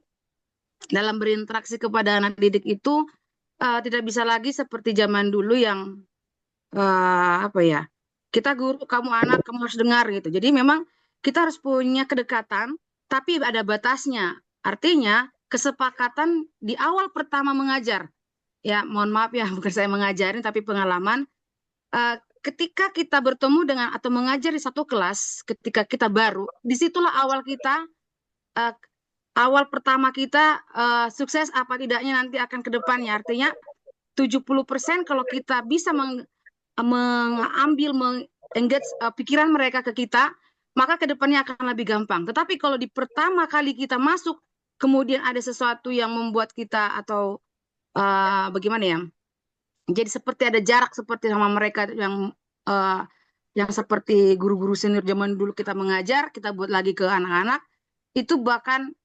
dalam berinteraksi kepada anak didik itu tidak bisa lagi seperti zaman dulu yang kita guru, kamu anak, kamu harus dengar gitu. Jadi memang kita harus punya kedekatan, tapi ada batasnya. Artinya kesepakatan di awal pertama mengajar. Ya, mohon maaf ya, bukan saya mengajarin, tapi pengalaman. Ketika kita bertemu dengan atau mengajar di satu kelas, ketika kita baru, disitulah awal pertama kita sukses apa tidaknya nanti akan ke depannya. Artinya 70% kalau kita bisa engage pikiran mereka ke kita, maka ke depannya akan lebih gampang. Tetapi kalau di pertama kali kita masuk, kemudian ada sesuatu yang membuat kita atau bagaimana ya, jadi seperti ada jarak seperti sama mereka yang seperti guru-guru senior zaman dulu kita mengajar, kita buat lagi ke anak-anak, itu akan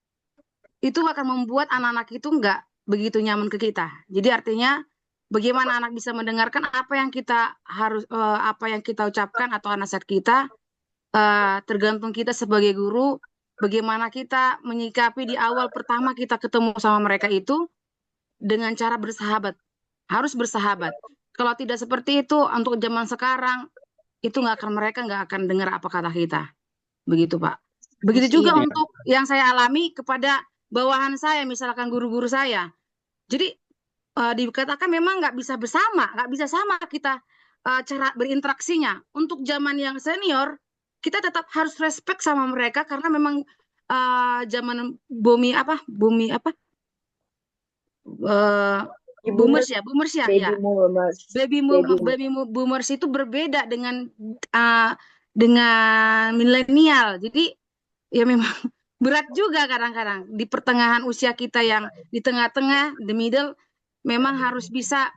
membuat anak-anak itu nggak begitu nyaman ke kita. Jadi artinya bagaimana anak bisa mendengarkan apa yang kita ucapkan atau nasihat kita, tergantung kita sebagai guru, bagaimana kita menyikapi di awal pertama kita ketemu sama mereka itu dengan cara bersahabat. Harus bersahabat. Kalau tidak seperti itu untuk zaman sekarang itu mereka nggak akan dengar apa kata kita. Begitu, Pak. Begitu juga untuk yang saya alami kepada bawahan saya, misalkan guru-guru saya. Jadi dikatakan memang nggak bisa sama kita cara berinteraksinya. Untuk zaman yang senior, kita tetap harus respect sama mereka karena memang zaman boomers ya, Baby ya. boomers. Baby boomers itu berbeda dengan milenial. Jadi ya memang berat juga kadang-kadang di pertengahan usia kita yang di tengah-tengah, the middle, memang harus bisa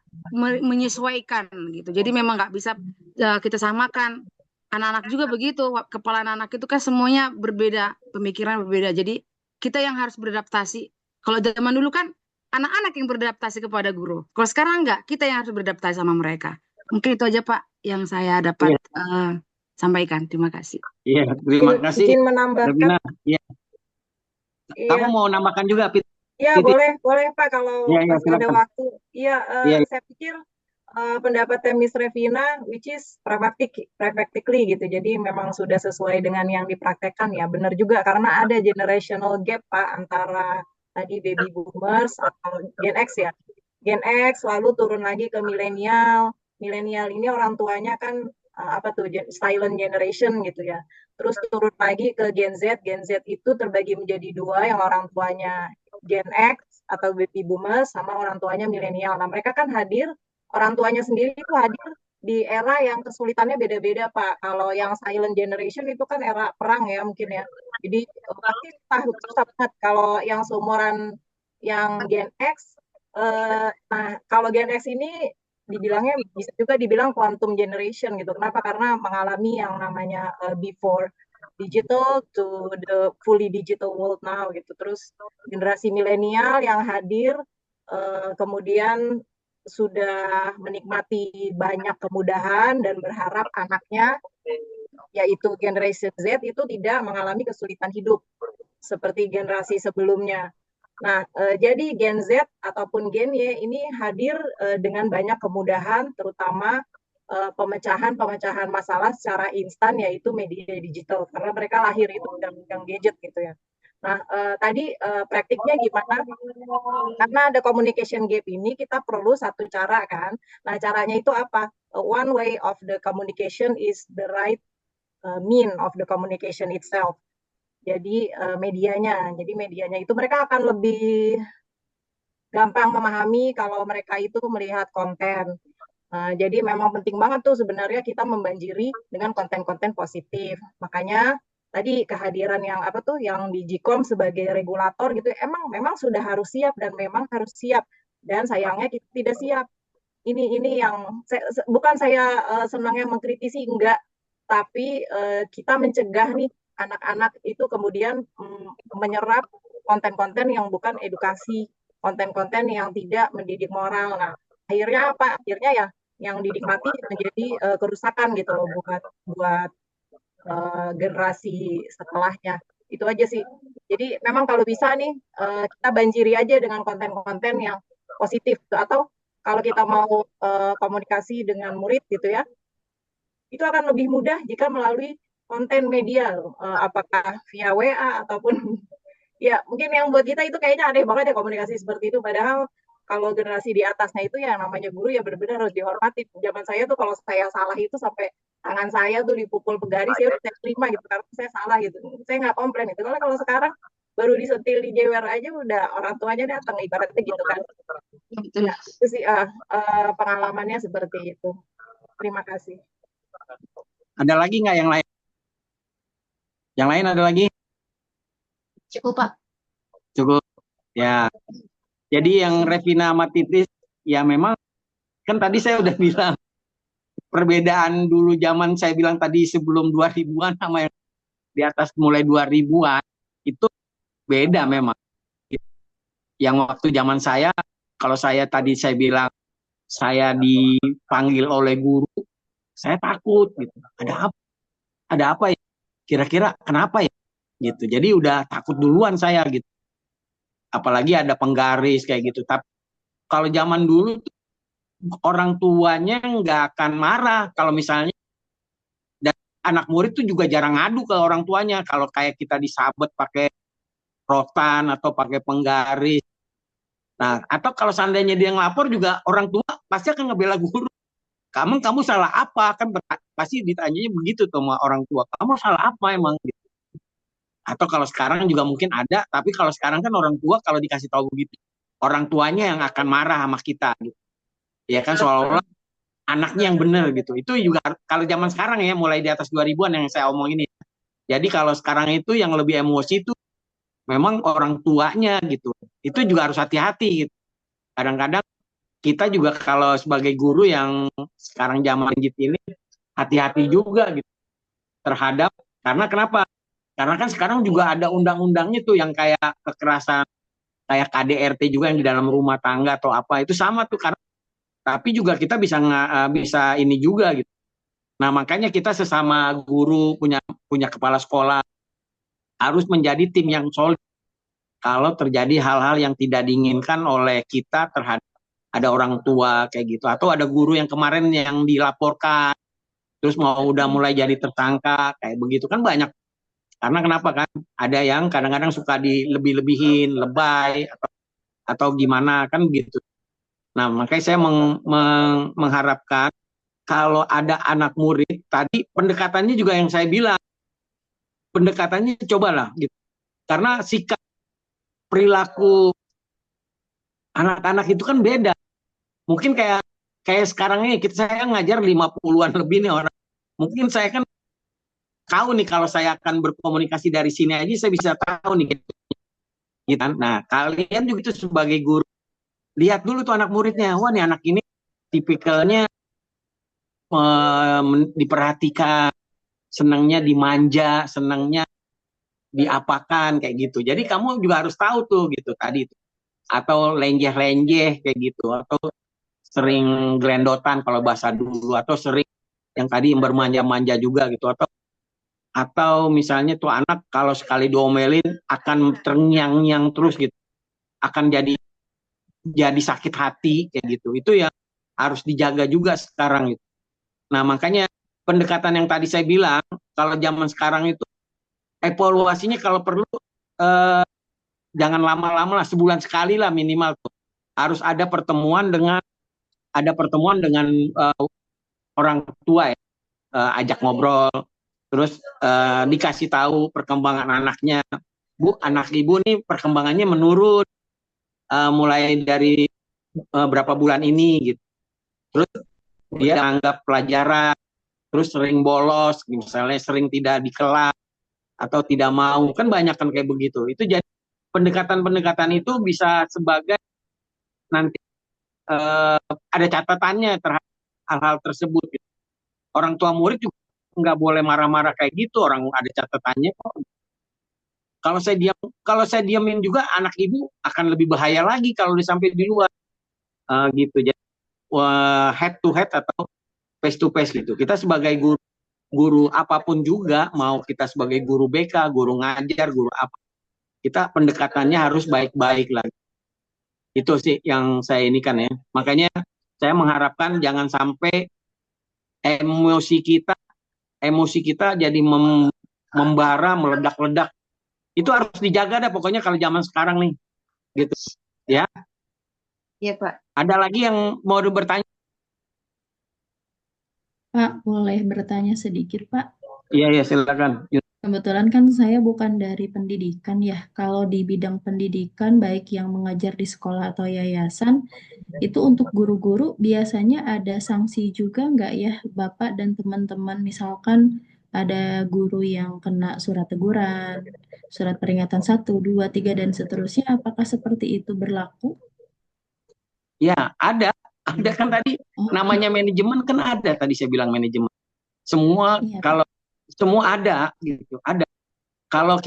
menyesuaikan gitu. Jadi memang nggak bisa kita samakan. Anak-anak juga begitu. Kepala anak itu kan semuanya berbeda, pemikiran berbeda. Jadi kita yang harus beradaptasi. Kalau zaman dulu kan anak-anak yang beradaptasi kepada guru. Kalau sekarang enggak, kita yang harus beradaptasi sama mereka. Mungkin itu aja Pak yang saya dapat sampaikan. Terima kasih. Iya, terima kasih. Izin menambahkan. Ravina. Iya. Iya. Kamu mau nambahkan juga, Pit? Iya, boleh Pak kalau Iya, masih ada silakan. waktu. Iya, Iya. saya pikir pendapatnya Miss Revina, which is practically gitu. Jadi memang sudah sesuai dengan yang dipraktekkan ya. Benar juga karena ada generational gap Pak antara tadi baby boomers atau Gen X ya. Gen X lalu turun lagi ke milenial. Milenial ini orang tuanya kan silent generation gitu ya. Terus turun lagi ke Gen Z. Gen Z itu terbagi menjadi dua, yang orang tuanya Gen X atau baby boomers sama orang tuanya milenial. Nah, mereka kan hadir, orang tuanya sendiri itu hadir di era yang kesulitannya beda-beda, Pak. Kalau yang silent generation itu kan era perang ya mungkin ya. Jadi pasti susah banget. Kalau yang seumuran yang Gen X, nah kalau Gen X ini dibilangnya bisa juga dibilang quantum generation gitu. Kenapa? Karena mengalami yang namanya before digital to the fully digital world now gitu. Terus generasi milenial yang hadir kemudian sudah menikmati banyak kemudahan dan berharap anaknya yaitu generasi Z itu tidak mengalami kesulitan hidup seperti generasi sebelumnya. Nah, jadi Gen Z ataupun Gen Y ini hadir dengan banyak kemudahan, terutama pemecahan masalah secara instan, yaitu media digital. Karena mereka lahir itu dengan gadget gitu ya. Nah, tadi praktiknya gimana? Karena ada communication gap ini, kita perlu satu cara kan. Nah, caranya itu apa? One way of the communication is the right mean of the communication itself. Jadi medianya itu mereka akan lebih gampang memahami kalau mereka itu melihat konten. Jadi memang penting banget tuh sebenarnya kita membanjiri dengan konten-konten positif. Makanya tadi kehadiran yang yang di Gcom sebagai regulator gitu, memang sudah harus siap dan memang harus siap. Dan sayangnya kita tidak siap. Ini yang bukan saya senangnya mengkritisi, enggak, tapi kita mencegah nih anak-anak itu kemudian menyerap konten-konten yang bukan edukasi, konten-konten yang tidak mendidik moral. Nah, akhirnya apa? Akhirnya ya yang didikmati menjadi kerusakan gitu loh buat generasi setelahnya. Itu aja sih. Jadi memang kalau bisa nih kita banjiri aja dengan konten-konten yang positif. Atau kalau kita mau komunikasi dengan murid gitu ya, itu akan lebih mudah jika melalui konten media, apakah via WA ataupun ya mungkin yang buat kita itu kayaknya aneh banget ya komunikasi seperti itu. Padahal kalau generasi di atasnya itu ya namanya guru ya benar-benar harus dihormati. Zaman saya tuh kalau saya salah itu sampai tangan saya tuh dipukul penggaris, saya terima gitu karena saya salah gitu. Saya nggak komplain itu. Kalau sekarang baru disentil di jewer aja udah orang tuanya datang ibaratnya gitu kan. Nah, itu sih pengalamannya seperti itu. Terima kasih. Ada lagi nggak yang lain? Yang lain ada lagi? Cukup, Pak. Cukup. Ya. Jadi yang Revina sama Titis, ya memang kan tadi saya udah bilang perbedaan dulu zaman saya bilang tadi sebelum 2000-an sama yang di atas mulai 2000-an itu beda memang. Yang waktu zaman saya, kalau saya tadi saya bilang saya dipanggil oleh guru, saya takut gitu. Ada apa ya? Kira-kira kenapa ya? Gitu. Jadi udah takut duluan saya gitu. Apalagi ada penggaris kayak gitu. Tapi kalau zaman dulu orang tuanya nggak akan marah kalau misalnya, dan anak murid tuh juga jarang ngadu ke orang tuanya kalau kayak kita disabet pakai rotan atau pakai penggaris. Nah, atau kalau seandainya dia ngelapor juga orang tua pasti akan ngebela guru. Kamu salah apa? Kan pasti ditanyanya begitu tuh sama orang tua. Kamu salah apa emang gitu. Atau kalau sekarang juga mungkin ada, tapi kalau sekarang kan orang tua kalau dikasih tahu begitu, orang tuanya yang akan marah sama kita gitu. Ya kan seolah-olah anaknya yang benar gitu. Itu juga kalau zaman sekarang ya mulai di atas 2000-an yang saya omong ini. Jadi kalau sekarang itu yang lebih emosi itu memang orang tuanya gitu. Itu juga harus hati-hati gitu. Kadang-kadang kita juga kalau sebagai guru yang sekarang zaman digital ini hati-hati juga gitu terhadap, karena kenapa? Karena kan sekarang juga ada undang-undangnya tuh yang kayak kekerasan, kayak KDRT juga yang di dalam rumah tangga atau apa, itu sama tuh. Karena tapi juga kita bisa ini juga gitu. Nah makanya kita sesama guru punya kepala sekolah harus menjadi tim yang solid kalau terjadi hal-hal yang tidak diinginkan oleh kita terhadap ada orang tua kayak gitu, atau ada guru yang kemarin yang dilaporkan terus udah mulai jadi tersangka kayak begitu kan banyak. Karena kenapa kan ada yang kadang-kadang suka dilebih-lebihin, lebay atau gimana kan gitu. Nah makanya saya mengharapkan kalau ada anak murid tadi pendekatannya juga yang saya bilang, pendekatannya cobalah gitu. Karena sikap perilaku anak-anak itu kan beda. Mungkin kayak sekarang ini saya ngajar 50-an lebih nih orang. Mungkin saya kan tahu nih kalau saya akan berkomunikasi dari sini aja saya bisa tahu nih gitu. Nah, kalian juga itu sebagai guru lihat dulu tuh anak muridnya. Wah, nih anak ini tipikalnya diperhatikan, senangnya dimanja, senangnya diapakan kayak gitu. Jadi kamu juga harus tahu tuh gitu tadi itu. Atau lenjeh-lenjeh kayak gitu, atau sering gelendotan kalau bahasa dulu, atau sering yang tadi bermanja-manja juga gitu, atau misalnya tuh anak kalau sekali diomelin akan terngiang-ngiang terus gitu, akan jadi sakit hati kayak gitu. Itu yang harus dijaga juga sekarang gitu. Nah makanya pendekatan yang tadi saya bilang kalau zaman sekarang itu evaluasinya kalau perlu jangan lama-lama lah, sebulan sekali lah minimal tuh. Harus ada pertemuan dengan orang tua ya, ajak ngobrol, terus dikasih tahu perkembangan anaknya. Bu, anak ibu nih perkembangannya menurun mulai dari berapa bulan ini gitu. Terus dia anggap pelajaran, terus sering bolos, misalnya sering tidak di kelas atau tidak mau, kan banyak kan kayak begitu. Itu jadi pendekatan-pendekatan itu bisa sebagai nanti ada catatannya terhadap hal-hal tersebut. Gitu. Orang tua murid juga nggak boleh marah-marah kayak gitu, orang ada catatannya kok. Kalau saya diamin juga anak ibu akan lebih bahaya lagi kalau sampai di luar gitu. Jadi head to head atau face to face gitu. Kita sebagai guru apapun juga, mau kita sebagai guru BK, guru ngajar, guru apa, kita pendekatannya harus baik-baik lagi. Itu sih yang saya ini kan ya. Makanya saya mengharapkan jangan sampai emosi kita jadi membara, meledak-ledak. Itu harus dijaga dah pokoknya kalau zaman sekarang nih. Gitu. Ya. Iya, Pak. Ada lagi yang mau bertanya? Pak, boleh bertanya sedikit, Pak? Iya, silakan. Kebetulan kan saya bukan dari pendidikan ya. Kalau di bidang pendidikan, baik yang mengajar di sekolah atau yayasan, itu untuk guru-guru biasanya ada sanksi juga nggak ya, Bapak dan teman-teman? Misalkan ada guru yang kena surat teguran, surat peringatan 1, 2, 3, dan seterusnya. Apakah seperti itu berlaku? Ya, ada kan tadi namanya manajemen kan ada, tadi saya bilang manajemen. Semua kalau semua ada gitu, ada. Kalau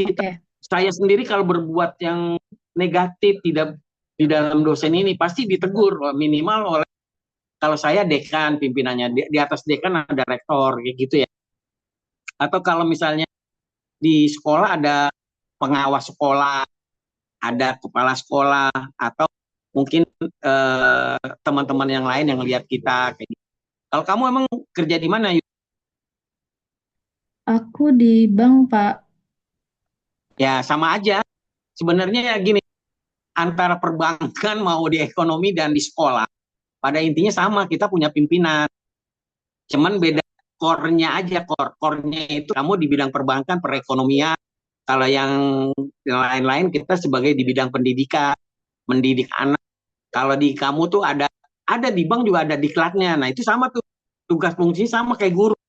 saya sendiri kalau berbuat yang negatif tidak di dalam dosen ini pasti ditegur minimal oleh, kalau saya dekan pimpinannya, di atas dekan ada rektor kayak gitu ya. Atau kalau misalnya di sekolah ada pengawas sekolah, ada kepala sekolah, atau mungkin teman-teman yang lain yang lihat kita kayak gitu. Kalau kamu emang kerja di mana? Aku di bank, Pak. Ya sama aja. Sebenarnya ya gini, antara perbankan mau di ekonomi dan di sekolah, pada intinya sama, kita punya pimpinan. Cuman beda core-nya aja, core-nya itu kamu di bidang perbankan, perekonomian. Kalau yang lain-lain kita sebagai di bidang pendidikan, mendidik anak, Kalau di kamu tuh ada di bank juga ada diklatnya. Nah, itu sama tuh. Tugas fungsi sama kayak guru.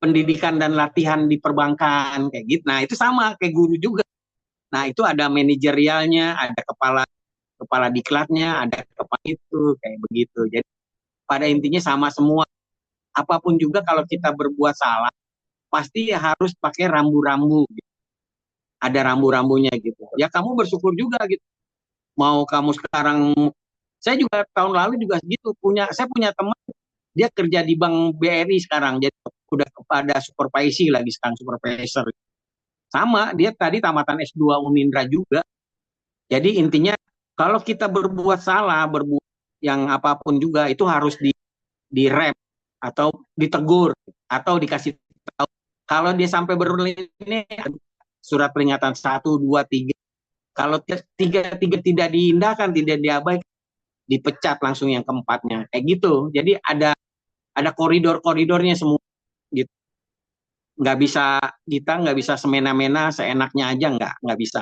Pendidikan dan latihan di perbankan kayak gitu. Nah, itu sama kayak guru juga. Nah, itu ada manajerialnya, ada kepala diklatnya, ada kepala itu kayak begitu. Jadi pada intinya sama semua. Apapun juga kalau kita berbuat salah, pasti harus pakai rambu-rambu. Gitu. Ada rambu-rambunya gitu. Ya kamu bersyukur juga gitu. Mau kamu sekarang, saya juga tahun lalu juga gitu saya punya teman, dia kerja di Bank BRI sekarang, jadi udah kepada supervisi lagi sekarang supervisor. Sama, dia tadi tamatan S2 Unindra juga. Jadi intinya kalau kita berbuat salah, berbuat yang apapun juga itu harus di-rem atau ditegur atau dikasih tahu. Kalau dia sampai berulang ini surat peringatan 1, 2, 3. Kalau 3 tidak diindahkan, tidak diabaikan, dipecat langsung yang keempatnya. Kayak gitu. Jadi ada koridor-koridornya semua gitu. Kita nggak bisa semena-mena seenaknya aja, nggak bisa.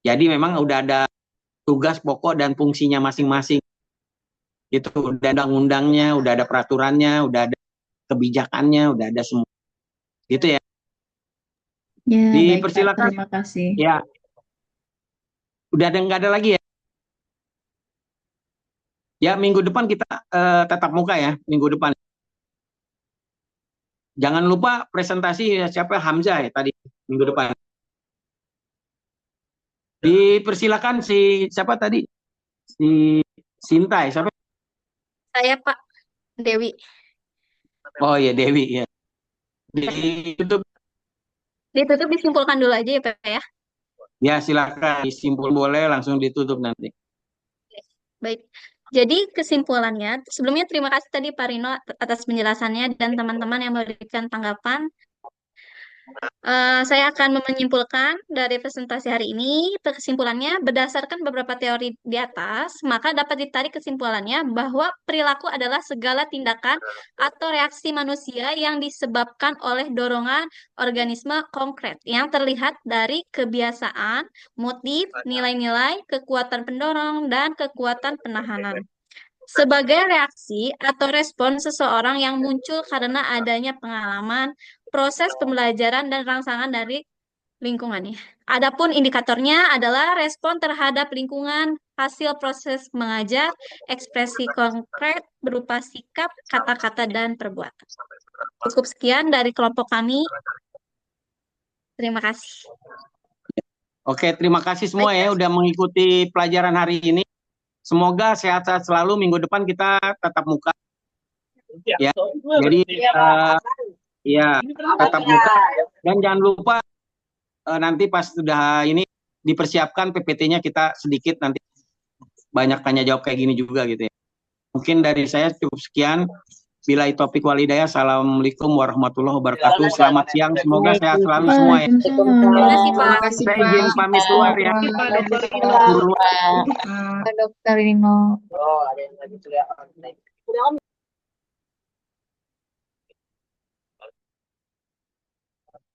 Jadi memang udah ada tugas pokok dan fungsinya masing-masing. Itu udah ada undang-undangnya, udah ada peraturannya, udah ada kebijakannya, udah ada semua. Gitu ya. Ya, baik, Pak. Dipersilakan. Terima kasih. Ya. Udah nggak ada lagi ya? Ya, minggu depan kita tetap muka ya, minggu depan. Jangan lupa presentasi siapa Hamzah ya tadi minggu depan. Dipersilakan siapa tadi? Si Sintai, siapa? Saya Pak Dewi. Oh iya Dewi ya. Ditutup. Ditutup, disimpulkan dulu aja ya Pak ya. Ya silakan disimpul, boleh langsung ditutup nanti. Baik. Jadi kesimpulannya, sebelumnya terima kasih tadi Pak Rino atas penjelasannya dan teman-teman yang memberikan tanggapan. Saya akan menyimpulkan dari presentasi hari ini, kesimpulannya berdasarkan beberapa teori di atas, maka dapat ditarik kesimpulannya bahwa perilaku adalah segala tindakan atau reaksi manusia yang disebabkan oleh dorongan organisme konkret yang terlihat dari kebiasaan, motif, nilai-nilai, kekuatan pendorong, dan kekuatan penahanan. Sebagai reaksi atau respon seseorang yang muncul karena adanya pengalaman, proses pembelajaran dan rangsangan dari lingkungannya. Adapun indikatornya adalah respon terhadap lingkungan, hasil proses mengajar, ekspresi konkret berupa sikap, kata-kata, dan perbuatan. Cukup sekian dari kelompok kami. Terima kasih. Oke, terima kasih semua ya udah mengikuti pelajaran hari ini. Semoga sehat-sehat selalu. Minggu depan kita tetap muka. Ya, jadi ya tetap muka. Dan jangan lupa nanti pas sudah ini dipersiapkan PPT-nya kita sedikit nanti banyak tanya jawab kayak gini juga gitu ya. Mungkin dari saya cukup sekian. Billahi taufiq wal hidayah. Assalamualaikum warahmatullahi wabarakatuh. Selamat siang. Semoga sehat selalu semua ya. Terima kasih Pak. Saya izin pamit keluar ya. Dokter Rino.